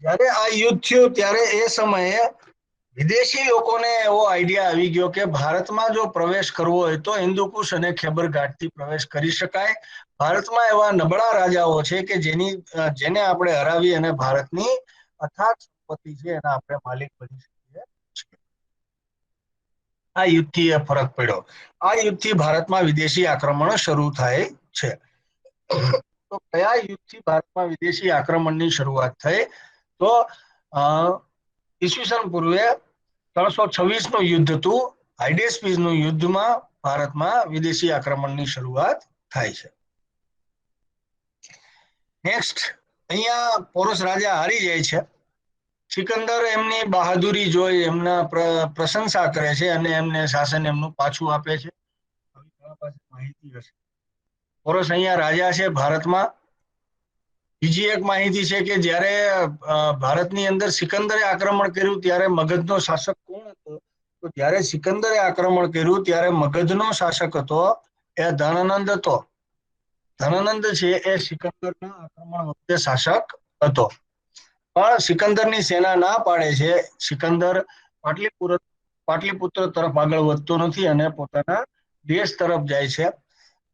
[SPEAKER 1] જ્યારે આ યુદ્ધ થયું ત્યારે એ સમયે વિદેશી લોકોને એવો આઈડિયા આવી ગયો કે ભારતમાં જો પ્રવેશ કરવો હોય તો હિન્દુકુશ અને ખૈબર ઘાટથી પ્રવેશ કરી શકાય. ભારતમાં એવા નબળા રાજાઓ છે કે જેને આપણે હરાવી અને ભારતની અથાગ સંપત્તિ છે એના આપણે માલિક બની શકીએ. આ યુદ્ધથી એ ફરક પડ્યો. આ યુદ્ધથી ભારતમાં વિદેશી આક્રમણો શરૂ થાય છે. તો કયા યુદ્ધથી ભારતમાં વિદેશી આક્રમણની શરૂઆત થઈ? તો ઈસવીસન પૂર્વે 326 નું યુદ્ધ હતું. હાઇડેસ્પીસ નું યુદ્ધમાં ભારતમાં વિદેશી આક્રમણની શરૂઆત થાય છે. નેક્સ્ટ, અહીંયા પોરસ રાજા હારી જાય છે. સિકંદર એમની બહાદુરી જોઈ એમના પ્રશંસા કરે છે અને એમને શાસન એમનું પાછું આપે છે. માહિતી હશે. પોરસ અહીંયા રાજા છે ભારતમાં. બીજી એક માહિતી છે કે જ્યારે ભારતની અંદર સિકંદરે આક્રમણ કર્યું ત્યારે મગધનો શાસક કોણ હતો? તો જ્યારે સિકંદરે આક્રમણ કર્યું ત્યારે મગધનો શાસક હતો એ ધનનંદ હતો. ધનનંદ છે એ સિકંદરના આક્રમણ વખતે શાસક હતો. પણ સિકંદરની સેના ના પાડે છે. સિકંદર પાટલીપુત્ર તરફ આગળ વધતો નથી અને પોતાના દેશ તરફ જાય છે.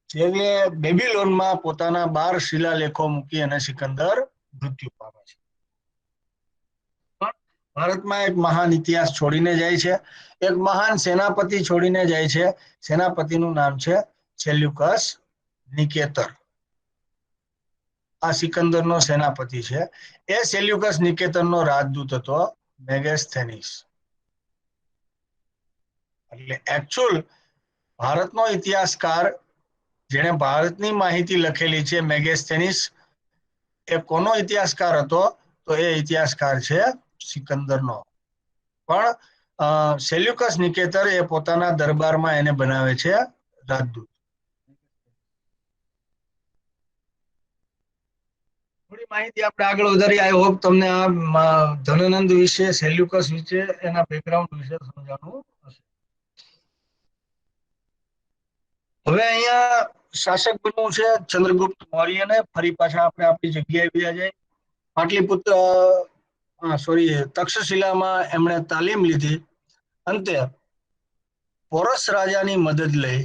[SPEAKER 1] જેને બેબીલોનમાં પોતાના 12 શિલાલેખો મૂકી અને સિકંદર મૃત્યુ પામે છે. પણ ભારતમાં એક મહાન ઇતિહાસ છોડીને જાય છે. એક મહાન સેનાપતિ છોડીને જાય છે. સેનાપતિનું નામ છે સેલ્યુકસ નિકેતર. આ સિકંદરનો સેનાપતિ છે. એ સેલ્યુકસ નિકેતરનો રાજદૂત હતો મેગેસ્થેનીસ. એટલે એકચ્યુઅલ ભારતનો ઇતિહાસકાર જેણે ભારતની માહિતી લખેલી છે મેગેસ્થેનીસ, એ કોનો ઇતિહાસકાર હતો? તો એ ઇતિહાસકાર છે સિકંદરનો. પણ સેલ્યુકસ નિકેતર એ પોતાના દરબારમાં એને બનાવે છે રાજદૂત. થોડી માહિતી આપણે આગળ વધારી. આઈ હોપ તમને આ ધનનંદ વિશે, સેલ્યુકસ વિશે, એના બેકગ્રાઉન્ડ વિશે સમજાણું હશે. હવે અહીંયા શાસક બનવું છે ચંદ્રગુપ્ત મૌર્યને. ફરી પાછા આપણે આપણી જગ્યાએ વ્યા જાય. પાટલીપુત્ર તક્ષશિલામાં એમણે તાલીમ લીધી. અંતે પોરસ રાજાની મદદ લઈ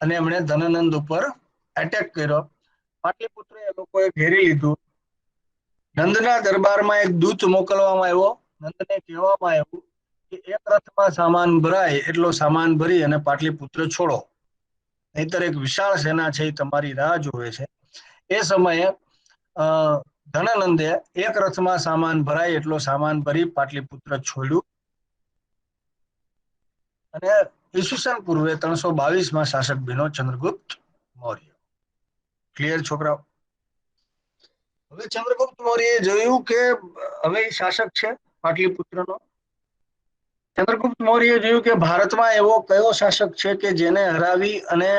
[SPEAKER 1] અને એમણે ધનનંદ ઉપર એટેક કર્યો. પાટલીપુત્ર એ લોકોએ ઘેરી લીધું. નંદના દરબારમાં એક દૂત મોકલવામાં આવ્યો. નંદને કહેવામાં આવ્યું કે એક રથમાં સામાન ભરાય એટલો સામાન ભરી અને પાટલીપુત્ર છોડો, નહીતર એક વિશાળ સેના છે એ તમારી રાહ જોવે છે. એ સમયે ધનનંદે એક રથમાં સામાન ભરાય એટલો સામાન ભરી પાટલીપુત્ર છોડ્યું અને ઈસવીસન પૂર્વે 322 શાસક બન્યો ચંદ્રગુપ્ત મૌર્ય. ક્લિયર છોકરાઓ? હવે ચંદ્રગુપ્ત મૌર્યએ જોયું કે હવે શાસક છે પાટલીપુત્રનો. ચંદ્રગુપ્ત મૌર્યએ જોયું કે ભારતમાં એવો કયો શાસક છે કે જેને હરાવી અને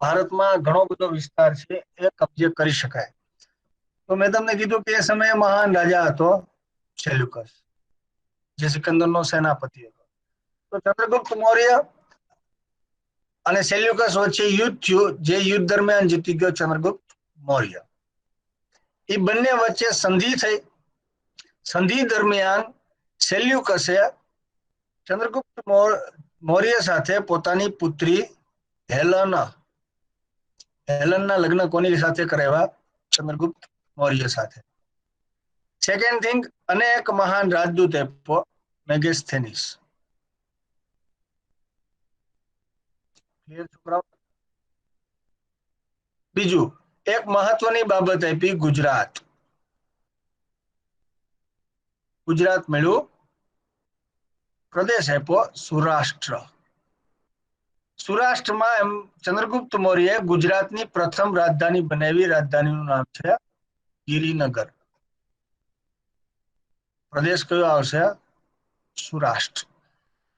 [SPEAKER 1] ભારતમાં ઘણો બધો વિસ્તાર છે એ કબજે કરી શકાય. તો મેં તમને કીધું કે એ સમયે મહાન રાજા હતો સેલ્યુકસ, જે સિકંદરનો સેનાપતિ હતો. તો ચંદ્રગુપ્ત મૌર્ય અને સેલ્યુકસ વચ્ચે યુદ્ધ થયું, જે યુદ્ધ દરમિયાન જીતી ગયો ચંદ્રગુપ્ત મૌર્ય. એ બંને વચ્ચે સંધિ થઈ. સંધિ દરમિયાન સેલ્યુકસે ચંદ્રગુપ્ત મૌર્ય સાથે પોતાની પુત્રી હેલનના લગ્ન કોની સાથે કરાવ્યા? ચંદ્રગુપ્ત મૌર્ય સાથે. સેકન્ડ થિંગ, અને એક મહાન રાજદૂત આપ્યો, મેગેસ્થેનિસ. ક્લિયર છોકરાઓ? બીજું, એક મહત્વની બાબત આપી, ગુજરાત. ગુજરાત મળ્યું. પ્રદેશ આપ્યો સૌરાષ્ટ્ર. સૌરાષ્ટ્રમાં ચંદ્રગુપ્ત મૌર્યએ ગુજરાતની પ્રથમ રાજધાની બનાવી. રાજધાનીનું નામ છે ગિરિનગર. પ્રદેશ કયો આવશે? સૌરાષ્ટ્ર.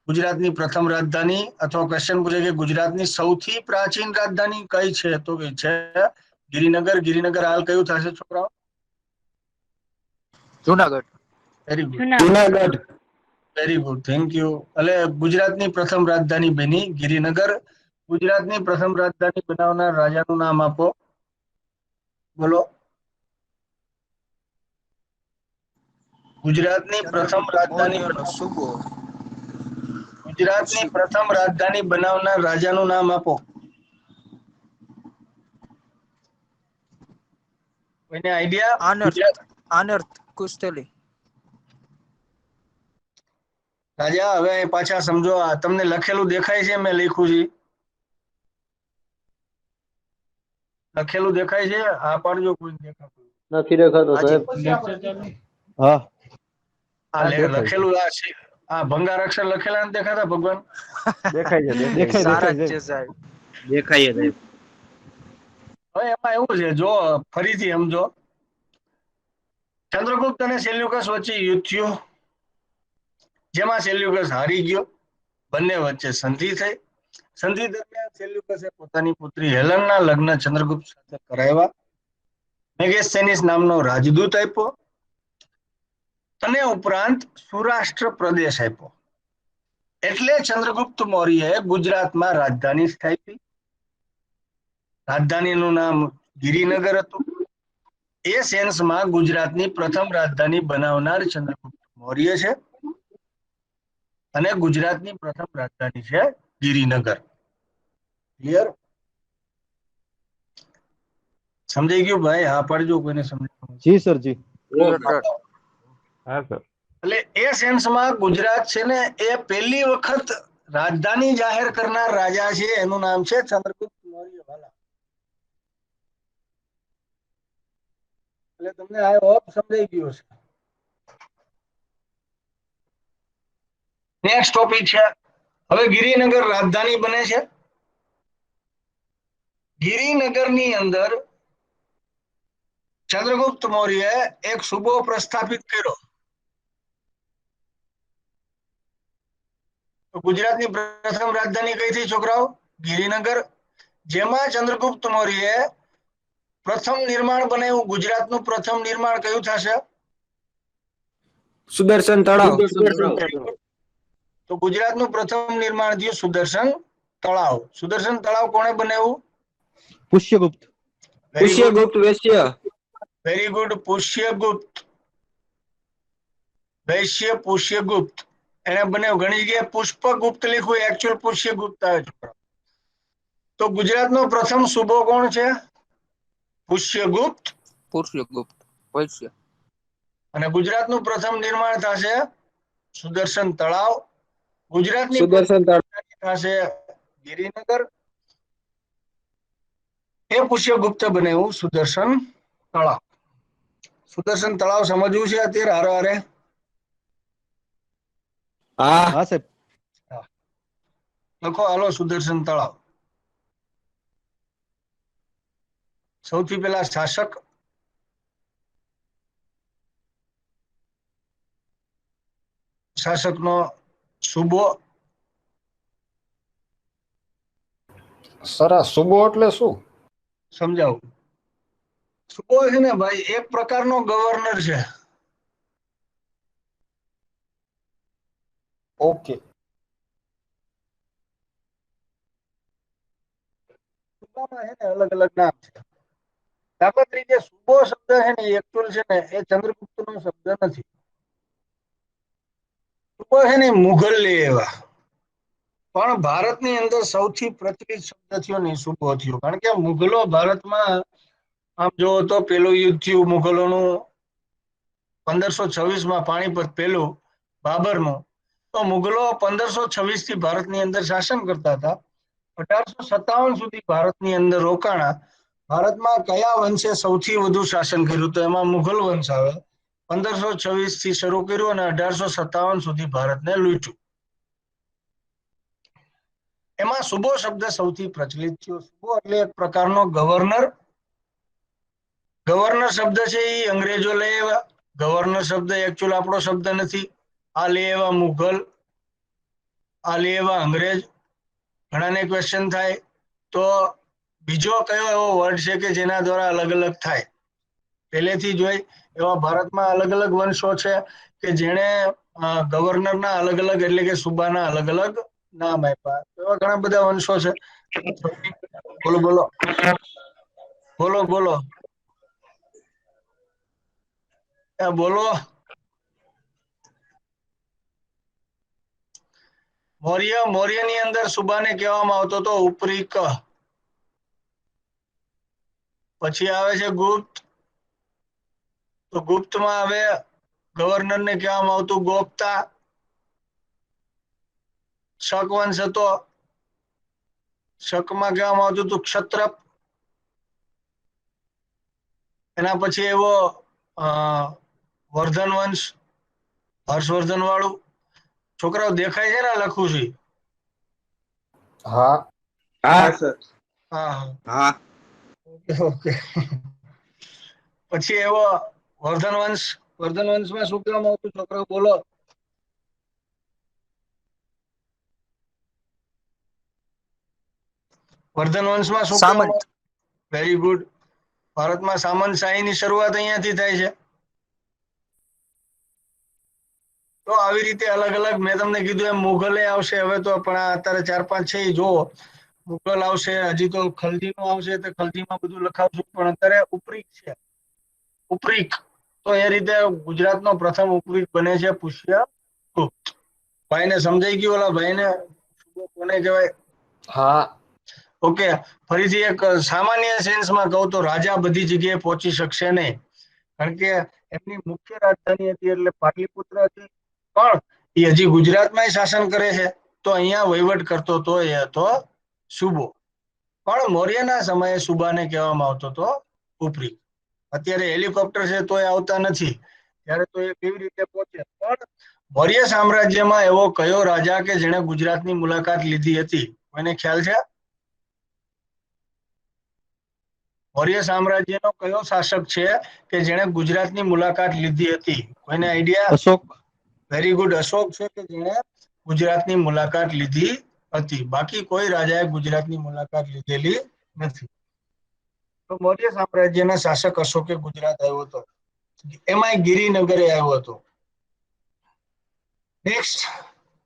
[SPEAKER 1] ગુજરાતની પ્રથમ રાજધાની, અથવા ક્વેશ્ચન પૂછે કે ગુજરાતની સૌથી પ્રાચીન રાજધાની કઈ છે, તો કઈ છે? ગિરિનગર. ગિરિનગર હાલ કયું થશે છોકરાઓ?
[SPEAKER 7] Junagadh.
[SPEAKER 1] Very good,
[SPEAKER 5] Junagadh.
[SPEAKER 1] Very good, thank you. એટલે ગુજરાતની પ્રથમ રાજધાની બની ગિરિનગર. ગુજરાતની પ્રથમ રાજધાની બનાવનાર રાજાનું નામ આપો. બોલો. ગુજરાતની પ્રથમ રાજધાની બનાવનાર રાજાનું નામ આપો. કોઈને આઈડિયા?
[SPEAKER 7] આનર્થ કુસ્તેલી.
[SPEAKER 1] રાજા, હવે પાછા સમજો. આ તમને લખેલું દેખાય છે? મેં લખ્યું છે લખેલું દેખાય છે? આ પાડજો કોઈ દેખાતું
[SPEAKER 8] નથી દેખાતો સાહેબ. હા
[SPEAKER 1] લખેલું આ ભંગાર અક્ષર લખેલા નથી દેખાતા? ભગવાન
[SPEAKER 8] દેખાય છે, દેખાય
[SPEAKER 7] સારા જ
[SPEAKER 8] છે
[SPEAKER 7] છે સાહેબ.
[SPEAKER 2] દેખાય છે.
[SPEAKER 1] હવે એમાં એવું છે, જો ફરીથી સમજો. ચંદ્રગુપ્ત અને સેલ્યુકસ વચ્ચે યુદ્ધ થયું, જેમાં સેલ્યુકસ હારી ગયો. બંને વચ્ચે સંધિ થઈ. સંધિ દરમિયાન સેલ્યુકસે પોતાની પુત્રી હેલનના લગ્ન ચંદ્રગુપ્ત સાથે કરાવ્યા. મેગેસ્થેનિસ નામનો રાજદૂત આપ્યો, અને ઉપરાંત સૌરાષ્ટ્ર પ્રદેશ આપ્યો. એટલે ચંદ્રગુપ્ત મૌર્યએ ગુજરાતમાં રાજધાની સ્થાપી. રાજધાનીનું નામ ગિરિનગર હતું. એ સેન્સમાં ગુજરાતની પ્રથમ રાજધાની બનાવનાર ચંદ્રગુપ્ત મૌર્ય છે, અને ગુજરાતની પ્રથમ રાજધાની છે ગિરિનગર. ક્લિયર? સમજાઈ ગયું ભાઈ? હા પાડજો કોઈને સમજાય.
[SPEAKER 8] જી સર, જી.
[SPEAKER 2] હા સર.
[SPEAKER 1] એટલે એ સેન્સમાં ગુજરાત છે ને, એ પહેલી વખત રાજધાની જાહેર કરનાર રાજા છે. એનું નામ છે ચંદ્રગુપ્ત મૌર્ય વાલા. એટલે તમને આ હોપ સમજાઈ ગયો છે. નેક્સ્ટ ટોપિક છે, હવે ગિરિનગર રાજધાની બને છે. ગિરિનગરની અંદર ચંદ્રગુપ્ત મૌર્યએ એક સુબો પ્રસ્થાપિત કર્યો. તો ગુજરાતની પ્રથમ રાજધાની કઈ થઈ છોકરાઓ? ગિરિનગર. જેમાં ચંદ્રગુપ્ત મૌર્યએ પ્રથમ નિર્માણ બનાવ્યું. ગુજરાતનું પ્રથમ નિર્માણ કયું થશે?
[SPEAKER 2] સુદર્શન તળાવ.
[SPEAKER 1] તો ગુજરાતનું પ્રથમ નિર્માણ થયું સુદર્શન તળાવ. સુદર્શન તળાવ કોણે બનાવ્યું?
[SPEAKER 8] પુષ્યગુપ્ત.
[SPEAKER 2] પુષ્યગુપ્ત વૈશ્ય.
[SPEAKER 1] Very good, Pushyagupta. વૈશ્ય પુષ્યગુપ્ત એને બનાવ્યું. ઘણી જગ્યાએ પુષ્પગુપ્ત લખ્યું, એકચ્યુઅલ પુષ્યગુપ્ત આવે છે. તો ગુજરાતનો પ્રથમ સૂબો કોણ છે? પુષ્યગુપ્ત.
[SPEAKER 7] વૈશ્ય.
[SPEAKER 1] અને ગુજરાતનું પ્રથમ નિર્માણ થશે સુદર્શન તળાવ. ગુજરાતની
[SPEAKER 2] સુદર્શન તળાવ
[SPEAKER 1] થશે ગિરિનગર. એ પુષ્યગુપ્તે બનાવ્યું સુદર્શન તળાવ. સુદર્શન તળાવ સમજવું છે અત્યારે હારે હારે?
[SPEAKER 2] હા.
[SPEAKER 8] હા સાહેબ.
[SPEAKER 1] લખો હાલો સુદર્શન તળાવ. સૌથી પહેલા શાસકનો સૂબો.
[SPEAKER 9] સર આ સુબો એટલે શું?
[SPEAKER 1] સમજાવું. સુબો છે ને ભાઈ એક પ્રકારનો ગવર્નર છે.
[SPEAKER 9] ઓકે.
[SPEAKER 1] સુબામાં છે ને અલગ અલગ નામ છે. દાખલા તરીકે સુબો શબ્દ છે ને એકચ્યુઅલ છે ને એ ચંદ્રગુપ્ત નો શબ્દ નથી. સુબો છે ને મુઘલ લઈ આવ્યા. પણ ભારતની અંદર સૌથી પ્રચલિત શબ્દ થયો ને સુબો થયો, કારણ કે મુઘલો ભારતમાં આમ જો તો પેલું યુદ્ધ થયું મુઘલોનું 1526 પાણીપત પેલું બાબરનું. તો મુઘલો 1526 થી ભારતની અંદર શાસન કરતા હતા. 1857 સુધી ભારતની અંદર રોકાણા. ભારતમાં કયા વંશે સૌથી વધુ શાસન કર્યું? તો એમાં મુઘલ વંશ આવે. 1526 થી શરૂ કર્યું અને 1857 સુધી ભારતને લૂંટ્યું. એમાં સુબો શબ્દ સૌથી પ્રચલિત થયો. સુબો એટલે એક પ્રકારનો ગવર્નર. ગવર્નર શબ્દ છે એ અંગ્રેજો લઈ આવ્યા. ગવર્નર શબ્દ એકચ્યુઅલ આપણો શબ્દ નથી. આ લઈ આવ્યા મુઘલ, આ લઈ આવ્યા અંગ્રેજ. ઘણાને ક્વેશ્ચન થાય તો બીજો કયો એવો વર્ડ છે કે જેના દ્વારા અલગ અલગ થાય? પહેલેથી જ હોય એવા ભારતમાં અલગ અલગ વંશો છે કે જેણે ગવર્નરના અલગ અલગ એટલે કે સુબાના અલગ અલગ નામ આપ્યા. એવા ઘણા બધા વંશો છે. બોલો બોલો બોલો બોલો બોલો. મૌર્યની અંદર સુબાને કહેવામાં આવતો હતો ઉપરી ક. પછી આવે છે ગુપ્ત. તો ગુપ્તમાં હવે ગવર્નરને કહેવામાં આવતું ગોપ્તા. શક વંશ હતો. શકમાં કહેવામાં આવતું હતું ક્ષત્રપ. એના પછી એવો વર્ધન વંશ, હર્ષવર્ધન વાળું. છોકરાઓ દેખાય છે ને લખું છું?
[SPEAKER 9] હા.
[SPEAKER 6] હા સર.
[SPEAKER 1] હા
[SPEAKER 6] હા.
[SPEAKER 1] ઓકે. પછી એવો વર્ધન વંશ. વર્ધન વંશમાં શું કહેવામાં આવતું? છોકરાઓ બોલો. વર્ધન વંશમાં શું કહેવામાં? Very good. ભારતમાં સામંતશાહીની શરૂઆત અહીંયાથી થાય છે. તો આવી રીતે અલગ અલગ મેં તમને કીધું એમ મુઘલે આવશે હવે તો, પણ અત્યારે 4-5 છે જો મુઘલ આવશે. હજી તો ખલજીનું આવશે તો ખલજીમાં બધું લખાવશું, પણ અત્યારે ઉપરીક છે. ઉપરીક. તો એ રીતે ગુજરાતનો પ્રથમ ઉપરીક બને છે પુષ્યગુપ્ત. ભાઈને સમજાઈ ગયું? ઓલા ભાઈને કોને કહેવાય?
[SPEAKER 9] હા.
[SPEAKER 1] ઓકે. ફરીથી એક સામાન્ય સેન્સમાં કહું તો રાજા બધી જગ્યાએ પહોંચી શકશે નહીં, કારણ કે એમની મુખ્ય રાજધાની હતી એટલે પાટલીપુત્ર હતી. પણ એ હજી ગુજરાતમાં શાસન કરે છે. તો અહીંયા વહીવટ કરતો તો એ હતો સુબો. પણ મૌર્યના સમયે સુબાને કહેવામાં આવતો હતો ઉપરી. અત્યારે હેલિકોપ્ટર છે તો એ આવતા નથી, ત્યારે તો એ કેવી રીતે પહોંચે? પણ મૌર્ય સામ્રાજ્યમાં એવો કયો રાજા કે જેણે ગુજરાતની મુલાકાત લીધી હતી? મને ખ્યાલ છે? મૌર્ય સામ્રાજ્યનો કયો શાસક છે કે જેણે ગુજરાતની મુલાકાત લીધી હતી? કોઈને idea?
[SPEAKER 8] Ashok.
[SPEAKER 1] Very good. Ashok છે કે જેણે ગુજરાતની મુલાકાત લીધી હતી. બાકી કોઈ રાજાએ ગુજરાતની મુલાકાત લીધેલી નથી. તો મૌર્ય સામ્રાજ્યના શાસક અશોકે ગુજરાત આવ્યો હતો. એમાંય ગિરિનગરે આવ્યો હતો. નેક્સ્ટ.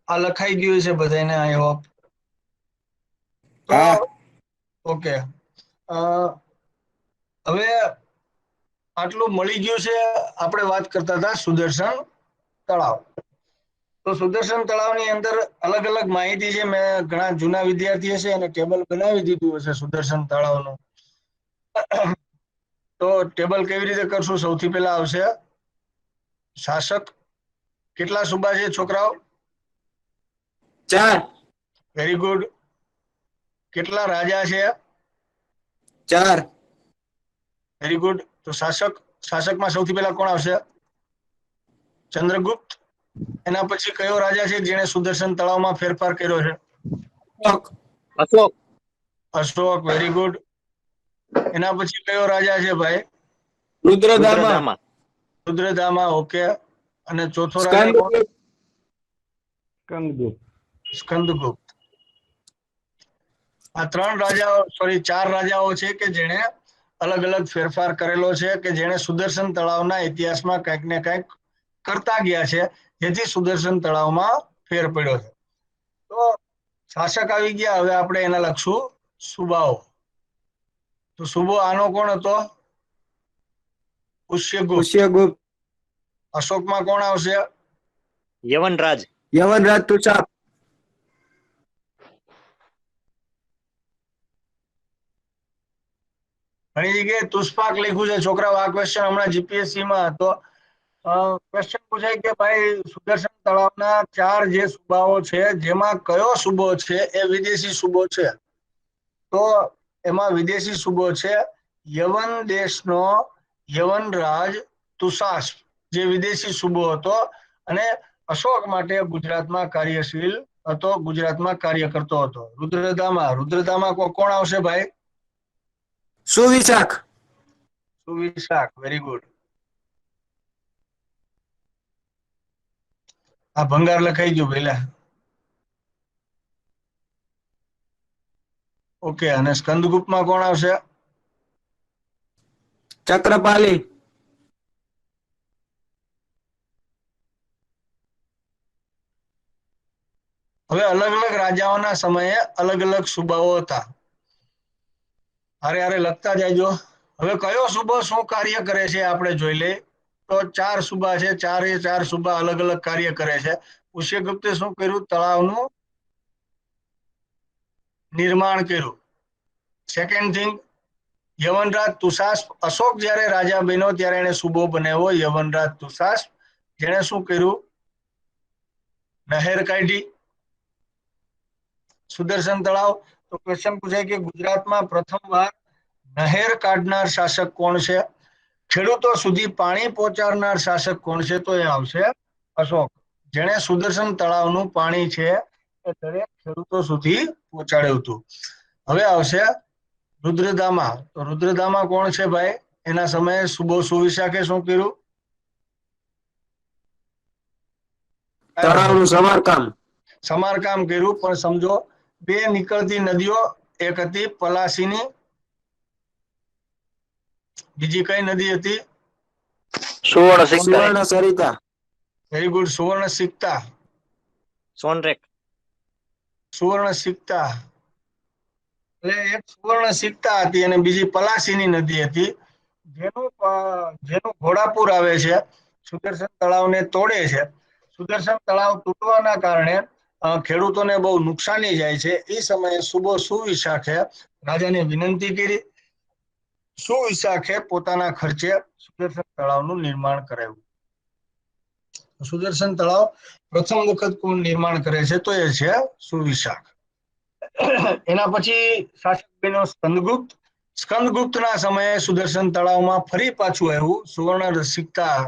[SPEAKER 1] આ લખાઈ ગયું છે બધાને આઈ હોપ. ઓકે. હવે આટલું મળી ગયું છે. આપણે વાત કરતા હતા સુદર્શન તળાવ. તો સુદર્શન તળાવની અંદર અલગ અલગ માહિતી છે. મેં ઘણા જૂના વિદ્યાર્થી હશે અને ટેબલ બનાવી દીધું હશે સુદર્શન તળાવનું. તો ટેબલ કેવી રીતે કરશું? સૌથી પહેલા આવશે શાસક. કેટલા સુબા છે છોકરાઓ?
[SPEAKER 2] 4.
[SPEAKER 1] Very good. કેટલા રાજા છે?
[SPEAKER 2] 4.
[SPEAKER 1] Very good. તો શાસકમાં સૌથી પહેલા કોણ આવશે? ચંદ્રગુપ્ત. એના પછી કયો રાજા છે જેણે સુદર્શન તળાવમાં ફેરફાર કર્યો છે?
[SPEAKER 4] અશોક.
[SPEAKER 1] અશોક. Very good. એના પછી કયો રાજા છે ભાઈ?
[SPEAKER 2] રુદ્રદામા.
[SPEAKER 1] રુદ્રદામા. ઓકે. અને ચોથો રાજા કોણ?
[SPEAKER 8] સ્કંદગુપ્ત.
[SPEAKER 1] સ્કંદગુપ્ત. આ 3 રાજાઓ સોરી 4 રાજાઓ છે કે જેણે અલગ અલગ ફેરફાર કરેલો છે કે જેણે સુદર્શન તળાવના ઇતિહાસમાં કંઈક ને કંઈક કરતા ગયા છે જેથી સુદર્શન તળાવમાં ફેર પડ્યો છે. તો શાસક આવી ગયા, હવે આપણે એના લખશું સુબાઓ. તો સુબો આનો કોણ હતો? પુષ્યગુપ્ત.
[SPEAKER 2] પુષ્યગુપ્ત.
[SPEAKER 1] અશોકમાં કોણ આવશે?
[SPEAKER 4] યવનરાજ.
[SPEAKER 2] યવનરાજ તુષાર.
[SPEAKER 1] ઘણી જગ્યાએ તુષ્પાક લખ્યું છે છોકરાઓ. આ ક્વેશ્ચન હમણાં જીપીએસસી માં હતો. ક્વેશ્ચન પૂછાય કે ભાઈ સુદર્શન તળાવના 4 જે સુબાઓ છે જેમાં કયો સુબો છે એ વિદેશી સુબો છે? તો એમાં વિદેશી સુબો છે યવન દેશનો યવનરાજ તુષાસ્પ, જે વિદેશી સુબો હતો અને અશોક માટે ગુજરાતમાં કાર્યશીલ હતો, ગુજરાતમાં કાર્ય કરતો હતો. રુદ્રદામાં કોણ આવશે ભાઈ?
[SPEAKER 2] સુવિશાખ.
[SPEAKER 1] સુવિશાખ. Very good. આ ભંગાર લખાઈ ગયું પેલા. ઓકે. અને સ્કંદગુપ્તમાં કોણ આવશે?
[SPEAKER 2] ચક્રપાલી.
[SPEAKER 1] હવે અલગ અલગ રાજાઓના સમયે અલગ અલગ સુબાઓ હતા. હારે લખતા જાયજો. હવે કયો સુબો શું કાર્ય કરે છે આપણે જોઈ લઈએ. તો 4 સુબા છે, 4 સુબા અલગ અલગ કાર્ય કરે છે. પુષ્યગુપ્તે શું કર્યું? તળાવનું નિર્માણ કર્યું. Second thing, Yavanraj Tushaspa. અશોક જ્યારે રાજા બન્યો ત્યારે એને સુબો બનાવ્યો યવનરાજ તુષાસ્પ, જેણે શું કર્યું? નહેર કાઢી. સુદર્શન તળાવ. તો ક્વેશ્ચન પૂછાય કે ગુજરાતમાં પ્રથમવાર નહેર કાઢનાર શાસક કોણ છે? ખેડૂતો સુધી પાણી પહોંચાડનાર શાસક કોણ છે? તો એ આવશે અશોક, જેણે સુદર્શન તળાવનું પાણી છે એ દરેક ખેડૂતો સુધી પહોંચાડ્યું હતું. હવે આવશે રુદ્રદામા. તો રુદ્રદામા કોણ છે ભાઈ? એના સમયે સુબો સુવિશાખે શું કર્યું?
[SPEAKER 2] તળાવનું
[SPEAKER 1] સમારકામ કર્યું. પણ સમજો, 2 નીકળતી નદીઓ, એક હતી પલાસીની, બીજી કઈ નદી હતી?
[SPEAKER 2] સુવર્ણ સરિતા.
[SPEAKER 1] Very good. સુવર્ણ સિક્તા. સુવર્ણ સિક્તા. એટલે એક સુવર્ણ સિક્તા હતી અને બીજી પલાસીની નદી હતી, જેનું ઘોડાપુર આવે છે, સુદર્શન તળાવને તોડે છે. સુદર્શન તળાવ તૂટવાના કારણે ખેડૂતોને બહુ નુકસાની જાય છે. એ સમયે સુબો સુવિશાખે રાજાને વિનંતી કરી. સુવિશાખે પોતાના ખર્ચે સુદર્શન તળાવનું નિર્માણ કરાવ્યું. સુદર્શન તળાવ પ્રથમ વખત કોણ નિર્માણ કરે છે? તો એ છે સુવિશાખ. એના પછી શાસક બન્યો સ્કંદગુપ્ત. સ્કંદગુપ્તના સમયે સુદર્શન તળાવમાં ફરી પાછું આવ્યું સુવર્ણ સિક્તા.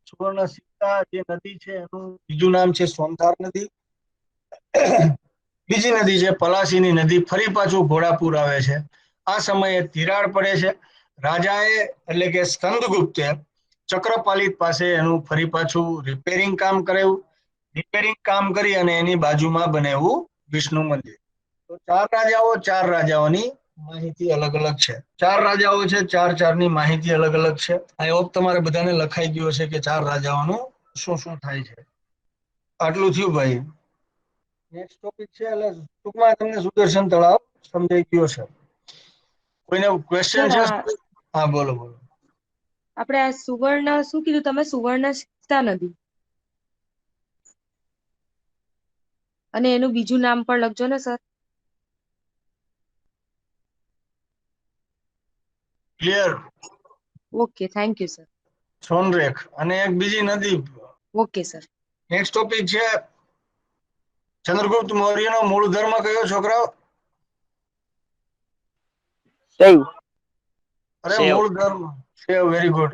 [SPEAKER 1] સુવર્ણ સિક્તા જે નદી છે એનું બીજું નામ છે સોમધાર નદી. બીજી નદી છે પલાસીની નદી. ફરી પાછું ઘોડાપુર આવે છે. આ સમયે તિરાડ પડે છે. રાજાએ એટલે કે સ્કંદગુપ્તે ચક્રપાલિત પાસે એનું ફરી પાછું રિપેરિંગ કામ કરાવ્યું. રિપેરિંગ કામ કરી અને એની બાજુમાં બનાવ્યું વિષ્ણુ મંદિર. તો 4 રાજાઓની માહિતી અલગ અલગ છે. 4 રાજાઓ છે, 4ની માહિતી અલગ અલગ છે. આઈ હોપ તમારે બધાને લખાઈ ગયું હશે કે 4 રાજાઓનું શું શું થાય છે. આટલું થયું ભાઈ. નેક્સ્ટ ટોપિક છે એટલે ટૂંકમાં તમને સુદર્શન તળાવ સમજાઈ ગયો છે. કોઈને ક્વેશ્ચન છે? હા બોલો.
[SPEAKER 10] આપણે આ સુવર્ણ શું કીધું તમે? સુવર્ણ સિક્તા નદી અને એનું બીજું નામ પણ લખજો ને sir.
[SPEAKER 1] Clear?
[SPEAKER 10] Okay, thank you sir.
[SPEAKER 1] Sonrekh અને એક બીજી નદી.
[SPEAKER 10] Okay sir.
[SPEAKER 1] નેક્સ્ટ ટોપિક છે ચંદ્રગુપ્ત મૌર્યનો મૂળ ધર્મ કયો છોકરાઓ? મૂળ ધર્મ. Very good.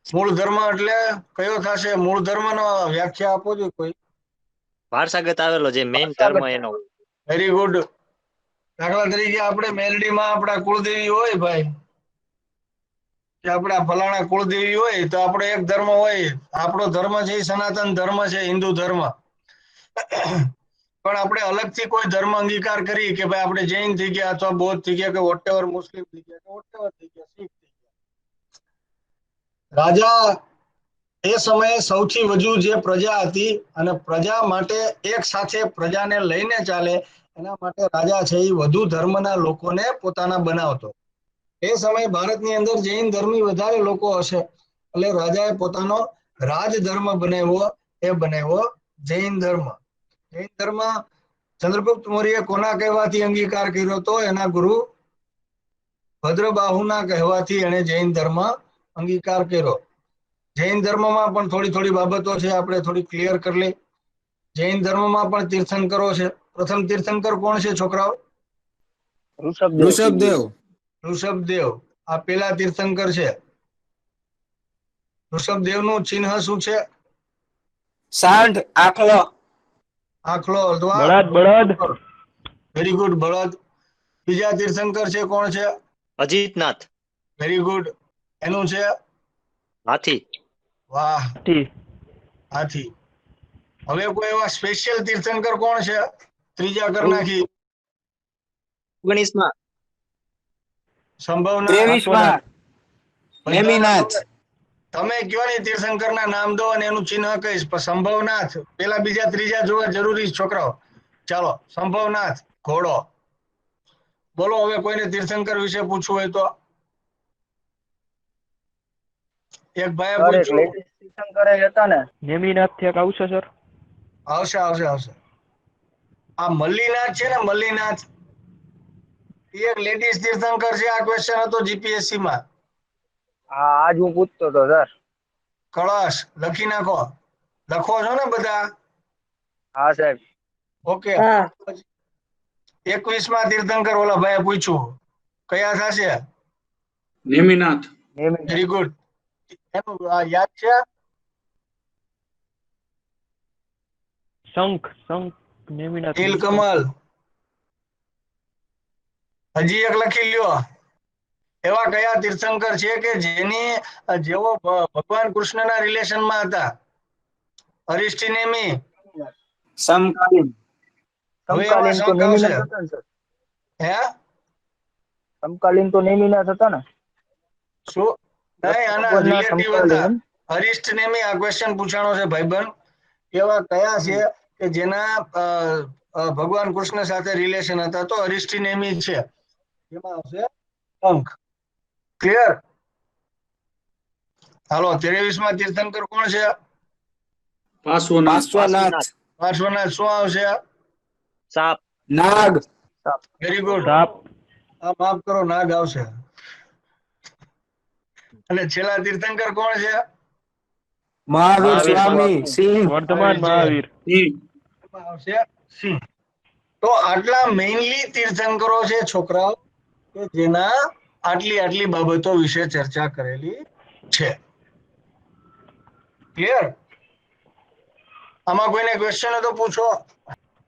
[SPEAKER 1] મૂળ ધર્મ એટલે કયો થશે? મૂળ ધર્મનો વ્યાખ્યા આપો છો કોઈ?
[SPEAKER 4] વારસાગત આવેલો જે મેઇન ધર્મ એનો.
[SPEAKER 1] Very good. દાખલા તરીકે આપણે મેલડીમાં આપણા કુળદેવી હોય ભાઈ, કે આપણા ફલાણા કુળદેવી હોય તો આપણો એક ધર્મ હોય. આપણો ધર્મ છે એ સનાતન ધર્મ છે, હિન્દુ ધર્મ. પણ આપણે અલગથી કોઈ ધર્મ અંગીકાર કરી કે ભાઈ આપણે જૈન થઈ ગયા અથવા બૌદ્ધ થઈ ગયા કે વોટેવર મુસ્લિમ થઈ ગયા કે વોટેવર થઈ ગયા શીખ થઈ ગયા, રાજા એ સમયે સૌથી વધુ જે પ્રજા હતી અને પ્રજા માટે એક સાથે પ્રજાને લઈને ચાલે એના માટે રાજા છે એ વધુ ધર્મના લોકોને પોતાના બનાવતો. એ સમયે ભારતની અંદર જૈન ધર્મી વધારે લોકો હશે એટલે રાજાએ પોતાનો રાજ ધર્મ બનાવ્યો જૈન ધર્મ. જૈન ધર્મ ચંદ્રગુપ્ત મૌર્ય કોના કહેવાથી અંગીકાર કર્યો હતો? એના ગુરુ ભદ્રબાહુના કહેવાથી એને જૈન ધર્મ અંગીકાર કર્યો. જૈન ધર્મમાં પણ થોડી બાબતો છે, આપણે થોડી ક્લિયર કરી લઈ. જૈન ધર્મમાં પણ તીર્થંકરો છે. પ્રથમ તીર્થંકર કોણ છે છોકરાઓ?
[SPEAKER 2] ઋષભદેવ.
[SPEAKER 1] ઋષભદેવ આ પેલા તીર્થંકર છે. ઋષભદેવનું ચિહ્ન શું છે?
[SPEAKER 2] સાંઢ, આખલો.
[SPEAKER 1] આખલો અથવા
[SPEAKER 8] બળદ.
[SPEAKER 1] વેરી ગુડ, બળદ. બીજા તીર્થંકર છે, કોણ છે?
[SPEAKER 4] અજીતનાથ.
[SPEAKER 1] Very good. એનું છે
[SPEAKER 4] હાથી.
[SPEAKER 1] વાહ, હાથી. હવે કોઈ એવા સ્પેશિયલ તીર્થંકર કોણ છે? ત્રીજા કર નાખી.
[SPEAKER 4] 19માં
[SPEAKER 1] સંભવના
[SPEAKER 2] 23માં નેમિનાથ.
[SPEAKER 1] તમે કયો ને તીર્થંકરના નામ દો અને એનું ચિહ્ન કહીશ, પણ સંભવનાથ પેલા બીજા ત્રીજા જોવા જરૂરી છે છોકરાઓ. ચાલો, સંભવનાથ ઘોડો. બોલો હવે કોઈને તીર્થંકર વિશે પૂછવું હોય તો. એક ભાઈએ પૂછ્યું.
[SPEAKER 7] તીર્થંકર હતા ને
[SPEAKER 8] નેમિનાથ થી એક આવશે સર.
[SPEAKER 1] આવશે. આ મલ્લીનાથ છે ને, મલ્લીનાથ એ એક લેડીઝ તીર્થંકર છે. આ ક્વેશ્ચન હતો જીપીએસસી માં.
[SPEAKER 7] હા, આજ હું પૂછતો હતો સર.
[SPEAKER 1] કળશ લખી નાખો. લખો છો ને બધા?
[SPEAKER 7] હા સાહેબ.
[SPEAKER 1] ઓકે. 21માં તીર્થંકર ઓલા ભાઈએ પૂછ્યું કયા થશે?
[SPEAKER 6] નેમિનાથ.
[SPEAKER 1] Very good. એનું યાદ છે?
[SPEAKER 8] શંખ નેમિનાથ.
[SPEAKER 1] નીલકમલ. હજી એક લખી લ્યો. એવા કયા તીર્થંકર છે કે જેઓ ભગવાન કૃષ્ણના રિલેશનમાં હતા? અરિષ્ટિનેમી.
[SPEAKER 2] સમકાલીન.
[SPEAKER 1] હવે એમાં શંખ આવશે. હે?
[SPEAKER 7] સમકાલીન તો નેમિનાથ હતા ને.
[SPEAKER 1] શું? નહીં, આના રિલેટિવ હતા. અરિષ્ટનેમી આ ક્વેશ્ચન પૂછાણો છે ભાઈબંધ. એવા કયા છે કે જેના ભગવાન કૃષ્ણ સાથે રિલેશન હતા? તો અરિષ્ટિનેમી છે. એમાં આવશે શંખ. ક્લિયર? હાલો, 23માં તીર્થંકર કોણ છે?
[SPEAKER 6] પાર્શ્વનાથ.
[SPEAKER 1] પાર્શ્વનાથ. શું આવશે?
[SPEAKER 4] સાપ.
[SPEAKER 2] નાગ.
[SPEAKER 1] Very good. માફ કરો, નાગ આવશે. અને છેલ્લા તીર્થંકર કોણ છે?
[SPEAKER 2] મહાવીર સ્વામી. સિંહ.
[SPEAKER 8] વર્ધમાન મહાવીર.
[SPEAKER 1] આવશે સિંહ. તો આટલા મેઇનલી તીર્થંકરો છે છોકરાઓ કે જેના આટલી બાબતો વિશે ચર્ચા કરેલી છે. ક્લિયર? આમાં કોઈને ક્વેશ્ચન હોય તો પૂછો.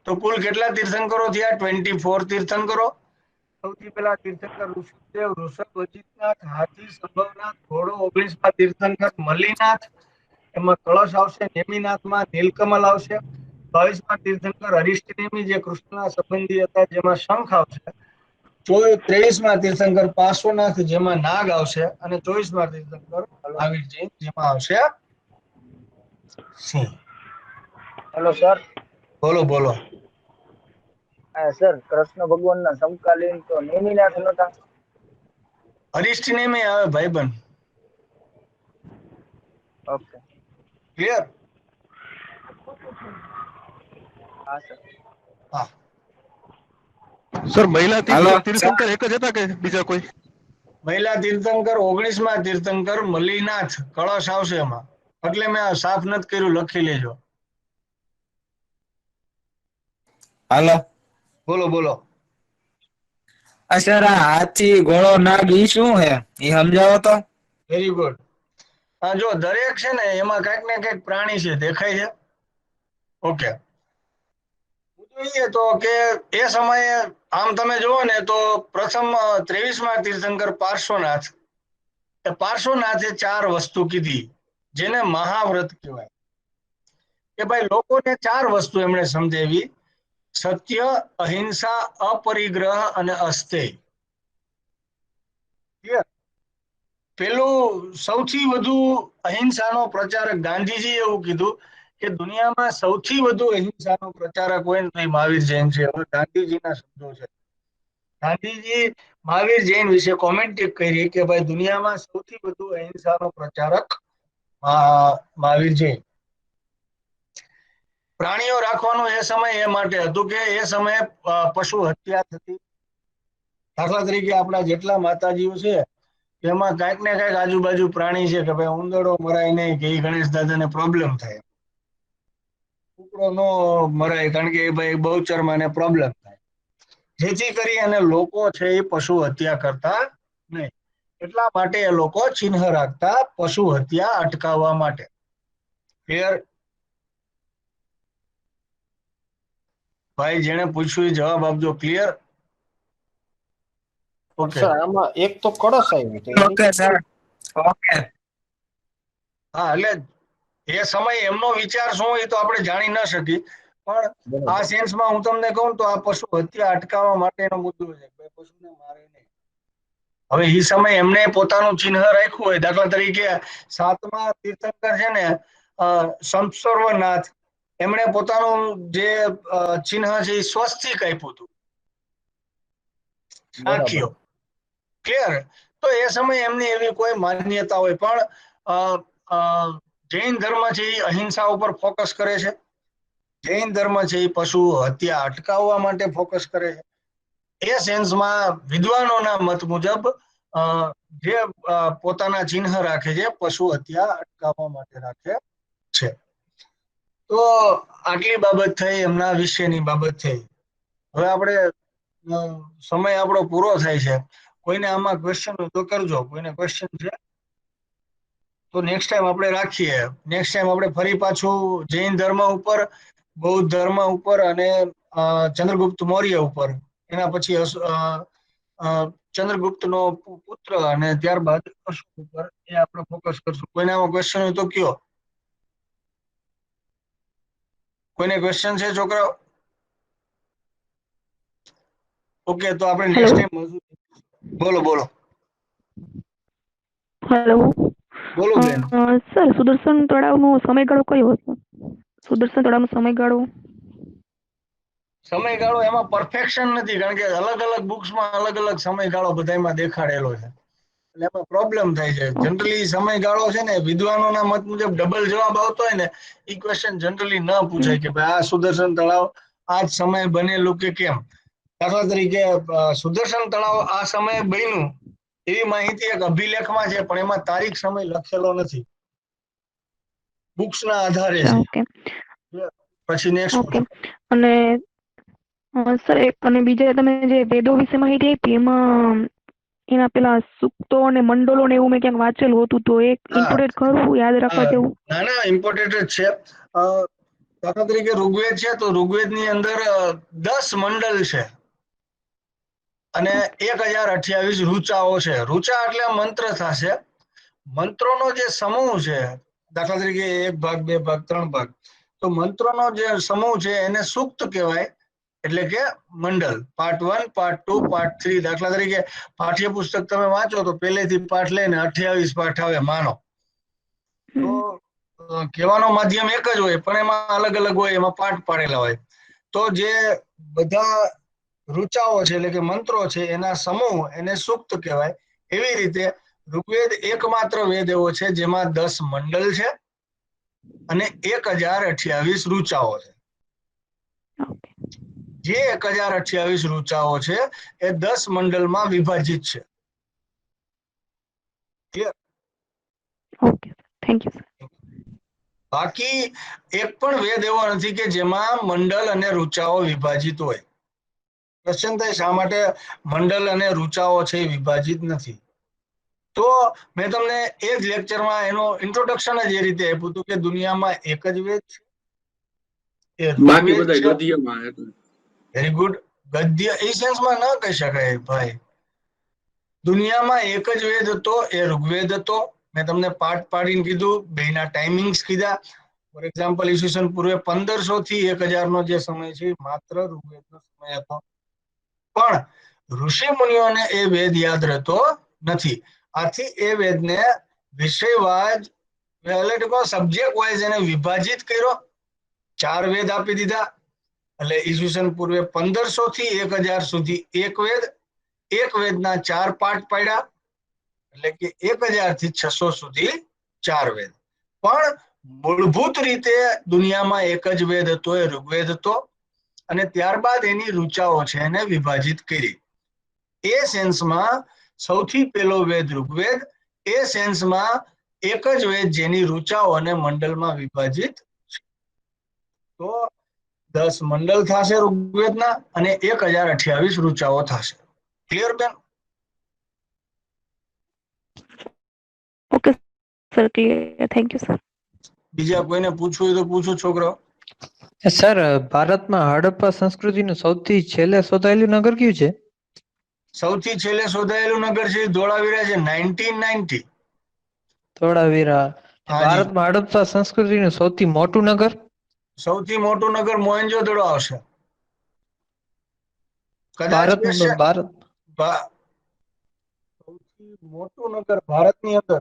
[SPEAKER 1] તો કુલ કેટલા તીર્થંકરો થયા? 24 તીર્થંકરો. સૌથી પહેલા તીર્થંકર ઋષભદેવ, ઋષભ, અજીતનાથ, હાથી, સંભવનાથ, ઘોડો. 19માં તીર્થંકર મલ્લીનાથ. એમાં કળશ આવશે. નેમિનાથમાં નીલકમલ આવશે. 22માં તીર્થંકર અરિષ્ટનેમી જે કૃષ્ણના સંબંધી હતા, જેમાં શંખ આવશે. 23માં તીર્થંકર પાર્શ્વનાથ જેમાં નાગ આવશે. અને 24માં તીર્થંકર મહાવીર જૈન જેમાં આવશે સિંહ.
[SPEAKER 7] Hello sir.
[SPEAKER 1] બોલો.
[SPEAKER 7] સર, કૃષ્ણ ભગવાનના સમકાલીન તો નેમિનાથ નતા.
[SPEAKER 1] અરિષ્ટનેમી આવે ભાઈબંધ.
[SPEAKER 7] ઓકે.
[SPEAKER 1] ક્લિયર?
[SPEAKER 7] હા સર.
[SPEAKER 1] હા.
[SPEAKER 8] સર મહિલા
[SPEAKER 2] હાલો.
[SPEAKER 8] તીર્થંકર એક જ હતા કે બીજા કોઈ?
[SPEAKER 1] મહિલા તીર્થંકર 19માં તીર્થંકર મલ્લીનાથ. કળશ આવશે એમાં. એટલે મેં આ સાફ નથી કર્યું, લખી લેજો.
[SPEAKER 2] હાલો.
[SPEAKER 1] બોલો.
[SPEAKER 2] સર, આ હાથી, ઘોડો, નાગ ઈ શું હે? ઈ સમજાવો તો.
[SPEAKER 1] Very good. હા, જો દરેક છે ને એમાં કઈક ને કઈક પ્રાણી છે, દેખાય છે. ઓકે. જોઈએ તો કે એ સમયે આમ તમે જુઓ ને તો પ્રથમ 23માં તીર્થંકર પાર્શ્વનાથ. એ પાર્શ્વનાથે 4 વસ્તુ કીધી જેને મહાવ્રત કહેવાય. કે ભાઈ લોકોને 4 વસ્તુ એમણે સમજાવી. સત્ય, અહિંસા, અપરિગ્રહ અને અસ્થેય. Clear? પેલું સૌથી વધુ અહિંસાનો પ્રચારક ગાંધીજી એવું કીધું કે દુનિયામાં સૌથી વધુ અહિંસાનો પ્રચારક હોય ને તો એ મહાવીર જૈન છે. હવે ગાંધીજીના શબ્દો છે. ગાંધીજી મહાવીર જૈન વિશે કોમેન્ટ કરી કે ભાઈ દુનિયામાં સૌથી વધુ અહિંસાનો પ્રચારક મહાવીર જૈન. પ્રાણીઓ રાખવાનું એ સમય એ માટે હતું કે એ સમયે પશુ હત્યા થતી. દાખલા તરીકે આપણા જેટલા માતાજીઓ છે એમાં કાંઈક ને કાંઈક આજુબાજુ પ્રાણી છે કે ભાઈ ઉંદરડો મરાય નહીં કે એ ગણેશ દાદાને પ્રોબ્લેમ થાય, કૂકડો નો મરાય કારણ કે ભાઈ બહુચરમાં ને પ્રોબ્લેમ થાય, જેથી કરી અને લોકો છે એ પશુ હત્યા કરતા નહીં. એટલા માટે એ લોકો ચિહ્ન રાખતા પશુ હત્યા અટકાવવા માટે. ક્લિયર? ભાઈ જેને પૂછ્યું એ જવાબ આપજો. ક્લિયર? ઓકે.
[SPEAKER 9] સર આમાં એક તો કળશ આવ્યું તો
[SPEAKER 2] ઓકે સર, ઓકે.
[SPEAKER 1] હા, એટલે એ સમય એમનો વિચાર શું એ તો આપણે જાણી ન શકી, પણ આ સેન્સમાં હું તમને કહું તો આ પશુ હત્યા અટકાવવા માટેનો મુદ્દો છે. પશુને મારે નહીં. હવે એ સમય એમને પોતાનું ચિહ્ન રાખ્યું હોય. દાખલા તરીકે 7મા તીર્થંકર છે ને સંત સર્વનાથ, એમણે પોતાનું જે ચિહ્ન છે એ સ્વસ્તિક આપ્યું હતું, સાંખ્યો. ક્લિયર? તો એ સમયે એમની એવી કોઈ માન્યતા હોય, પણ જૈન ધર્મ છે એ અહિંસા ઉપર ફોકસ કરે છે. જૈન ધર્મ છે એ પશુ હત્યા અટકાવવા માટે ફોકસ કરે છે. એ સેન્સમાં વિદ્વાનોના મત મુજબ જે પોતાના ચિહ્ન રાખે છે પશુ હત્યા અટકાવવા માટે રાખે છે. તો આટલી બાબત થઈ એમના વિશેની બાબત થઈ. હવે આપણે સમય આપણો પૂરો થાય છે. કોઈને આમાં ક્વેશ્ચન હોય તો કરજો. કોઈને ક્વેશ્ચન છે તો નેક્સ્ટ ટાઈમ આપણે રાખીએ. નેક્સ્ટ ટાઈમ આપણે ફરી પાછું જૈન ધર્મ ઉપર, બૌદ્ધ ધર્મ ઉપર અને ચંદ્રગુપ્ત મૌર્ય ઉપર, એના પછી ચંદ્રગુપ્તનો પુત્ર અને ત્યારબાદ અશોક ઉપર એ આપણે ફોકસ કરશું. કોઈને આમાં ક્વેશ્ચન હોય તો કયો. કોઈને ક્વેશ્ચન છે છોકરાઓ? ઓકે, તો આપણે નેક્સ્ટ ટાઈમ મળશું. બોલો બોલો
[SPEAKER 5] હેલો
[SPEAKER 1] બોલો બેન.
[SPEAKER 5] સર, સુદર્શન તળાવનો સમયગાળો કયો હતો? સુદર્શન તળાવનો સમયગાળો
[SPEAKER 1] એમાં પરફેક્શન નથી, કારણ કે અલગ અલગ બુક્સમાં અલગ અલગ સમયગાળો બધામાં દેખાડેલો છે, એટલે એમાં પ્રોબ્લેમ થાય છે. જનરલી સમયગાળો છે ને વિદ્વાનોના મત મુજબ ડબલ જવાબ આવતો હોય ને એ ક્વેશ્ચન જનરલી ન પૂછાય કે ભાઈ આ સુદર્શન તળાવ આ જ સમયે બનેલું કે કેમ. દાખલા તરીકે સુદર્શન તળાવ આ સમયે બન્યું એવી માહિતી એક અભિલેખમાં છે, પણ એમાં તારીખ સમય લખેલો નથી. બુક્સના આધારે છે.
[SPEAKER 5] ઓકે
[SPEAKER 1] પછી નેક્સ્ટ.
[SPEAKER 5] ઓકે. અને સર, અને બીજા તમે જે વેદો વિશે માહિતી આપી એમાં એના પેલા સૂક્તો અને મંડળો ને એવું મેં ક્યાંક વાંચેલું હતું, તો એક ઇમ્પોર્ટેન્ટ ખરું યાદ રાખવા જેવું?
[SPEAKER 1] ના ના, ઇમ્પોર્ટેન્ટ જ છે. દાખલા તરીકે ઋગ્વેદ છે તો ઋગ્વેદની અંદર 10 મંડળ છે અને 1028 ઋચાઓ છે. ઋચા એટલે મંત્ર થશે. મંત્રોનો જે સમૂહ છે, દાખલા તરીકે 1 ભાગ 2 ભાગ 3 ભાગ, તો મંત્રોનો જે સમૂહ છે એને સૂક્ત કહેવાય, એટલે કે મંડળ. Part 1, part 2, part 3. દાખલા તરીકે પાઠ્યપુસ્તક તમે વાંચો તો પહેલેથી પાઠ લઈને 28 પાઠ આવે માનો, તો કહેવાનો માધ્યમ એક જ હોય પણ એમાં અલગ અલગ હોય, એમાં પાઠ પાડેલા હોય. તો જે બધા ઋચાઓ છે એટલે કે મંત્રો છે એના સમૂહ એને સૂક્ત કહેવાય. એવી રીતે ઋગ્વેદ એકમાત્ર વેદ એવો છે જેમાં 10 મંડળ છે અને 1028 ઋચાઓ છે. જે 1028 ઋચાઓ છે એ 10 મંડળમાં વિભાજિત છે. Clear?
[SPEAKER 5] Okay, thank you sir.
[SPEAKER 1] બાકી એક પણ વેદ એવો નથી કે જેમાં મંડળ અને ઋચાઓ વિભાજિત હોય. ક્વેશ્ચન થાય શા માટે મંડળ અને ઋચાઓ છે એ વિભાજિત નથી? તો મેં તમને એ જ લેક્ચરમાં એનો ઇન્ટ્રોડક્શન જ એ રીતે આપ્યું હતું કે દુનિયામાં એક જ વેદ છે, એ
[SPEAKER 6] બાકી
[SPEAKER 1] ઋગ્વેદ
[SPEAKER 6] બધા
[SPEAKER 1] છે.
[SPEAKER 6] ગદ્યમાં એટલે.
[SPEAKER 1] Very good. ગદ્ય એ સેન્સમાં ન કહી શકાય ભાઈ. દુનિયામાં એક જ વેદ હતો, એ ઋગ્વેદ હતો. મેં તમને પાઠ પાડીને કીધું, બેના ટાઈમિંગ્સ કીધા, ફોર એક્ઝામ્પલ ઈસવીસન પૂર્વે 1500 થી 1000 નો જે સમય છે એ માત્ર ઋગ્વેદનો સમય હતો. પણ ઋષિ મુનિઓને એ વેદ યાદ રહેતો નથી. આથી એ વેદને વિષયવાજ સબ્જેક્ટ વાઇઝ એને વિભાજિત કર્યો, 4 વેદ આપી દીધા. એટલે ઈસવીસન પૂર્વે 1500 થી 1000 સુધી એક વેદના 4 પાર્ટ પાડ્યા, એટલે કે 1000 થી 600 સુધી 4 વેદ. પણ મૂળભૂત રીતે દુનિયામાં એક જ વેદ હતો, એ ઋગ્વેદ હતો. અને ત્યારબાદ એની ઋચાઓ છે એને વિભાજિત કરી. એ સેન્સમાં સૌથી પહેલો વેદ ઋગ્વેદ, એ સેન્સમાં એક જ વેદ જેની ઋચાઓ અને મંડળમાં વિભાજિત છે. તો 10 મંડળ થશે ઋગ્વેદના અને 1028 ઋચાઓ થશે. ક્લિયર બેન?
[SPEAKER 5] Okay sir, clear. Thank you sir.
[SPEAKER 1] બીજા કોઈને પૂછવું હોય તો પૂછો છોકરાઓ.
[SPEAKER 11] સર, ભારતમાં હડપ્પા સંસ્કૃતિનું સૌથી છેલ્લે શોધાયેલું નગર કયું છે?
[SPEAKER 1] સૌથી છેલ્લે શોધાયેલું નગર છે ધોળાવીરા છે, 1990.
[SPEAKER 11] ધોળાવીરા.
[SPEAKER 1] હાજી.
[SPEAKER 11] ભારતમાં હડપ્પા સંસ્કૃતિનું સૌથી મોટું નગર?
[SPEAKER 1] સૌથી મોટું નગર મોહેન્જો-દડો આવશે. કદાચ
[SPEAKER 11] ભારત
[SPEAKER 1] સૌથી મોટું નગર ભારતની અંદર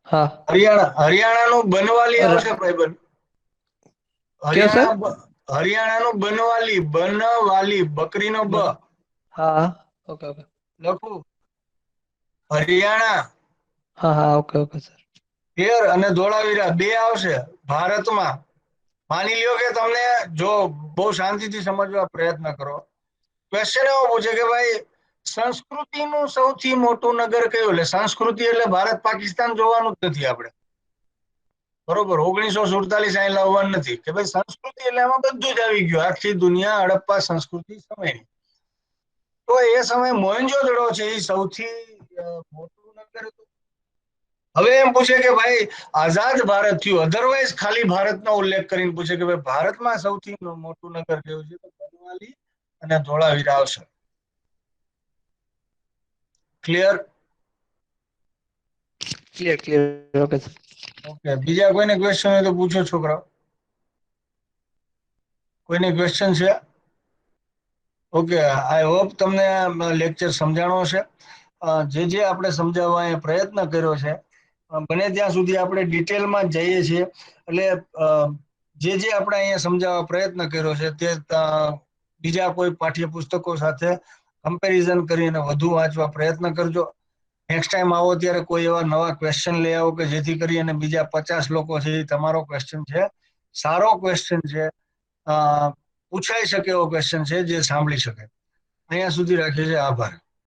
[SPEAKER 11] હા
[SPEAKER 1] હરિયાણાનું બનવાલી આવશે ભાઈબંધ. હરિયાણાનું બનવાલી બકરીનો બ.
[SPEAKER 11] હા ઓકે ઓકે
[SPEAKER 1] લખું હરિયાણા.
[SPEAKER 11] હા ઓકે ઓકે સર.
[SPEAKER 1] ક્લિયર? અને ધોળાવીરા 2 આવશે ભારતમાં. માની લ્યો કે તમને, જો બહુ શાંતિથી સમજવા પ્રયત્ન કરો, ક્વેશ્ચન એવો પૂછે કે ભાઈ સંસ્કૃતિનું સૌથી મોટું નગર કયું? એટલે સંસ્કૃતિ એટલે ભારત પાકિસ્તાન જોવાનું જ નથી આપણે, બરોબર? 1947 અહીં લાવવાનું નથી કે ભાઈ સંસ્કૃતિ એટલે એમાં બધું જ આવી ગયું, આખી દુનિયા હડપ્પા સંસ્કૃતિ સમયની. તો એ સમય મોહેન્જો-દડો છે એ સૌથી મોટું નગર હતું. હવે એમ પૂછે કે ભાઈ આઝાદ ભારત થયું, અધરવાઇઝ ખાલી ભારતનો ઉલ્લેખ કરીને પૂછે કે ભાઈ ભારતમાં સૌથી મોટું નગર કયું છે, તો બનવાલી અને ધોળાવીરા આવશે. ક્લિયર?
[SPEAKER 11] Okay sir.
[SPEAKER 1] ઓકે. બીજા કોઈને ક્વેશ્ચન હોય તો પૂછો છોકરાઓ. કોઈને ક્વેશ્ચન છે? ઓકે. આઈ હોપ તમને લેક્ચર સમજાણો હશે. જે આપણે સમજાવવા એ પ્રયત્ન કર્યો છે, બને ત્યાં સુધી આપણે ડિટેલમાં જઈએ છીએ. એટલે જે આપણે અહીંયા સમજાવવા પ્રયત્ન કર્યો છે તે બીજા કોઈ પાઠ્યપુસ્તકો સાથે કમ્પેરિઝન કરીને વધુ વાંચવા પ્રયત્ન કરજો. નેક્સ્ટ ટાઈમ આવો ત્યારે કોઈ એવા નવા ક્વેશ્ચન લઈ આવો કે જેથી કરી અને બીજા 50 લોકો છે એ તમારો ક્વેશ્ચન છે, સારો ક્વેશ્ચન છે, પૂછાઈ શકે એવો ક્વેશ્ચન છે જે સાંભળી શકે. અહીંયા સુધી રાખીએ છીએ. આભાર.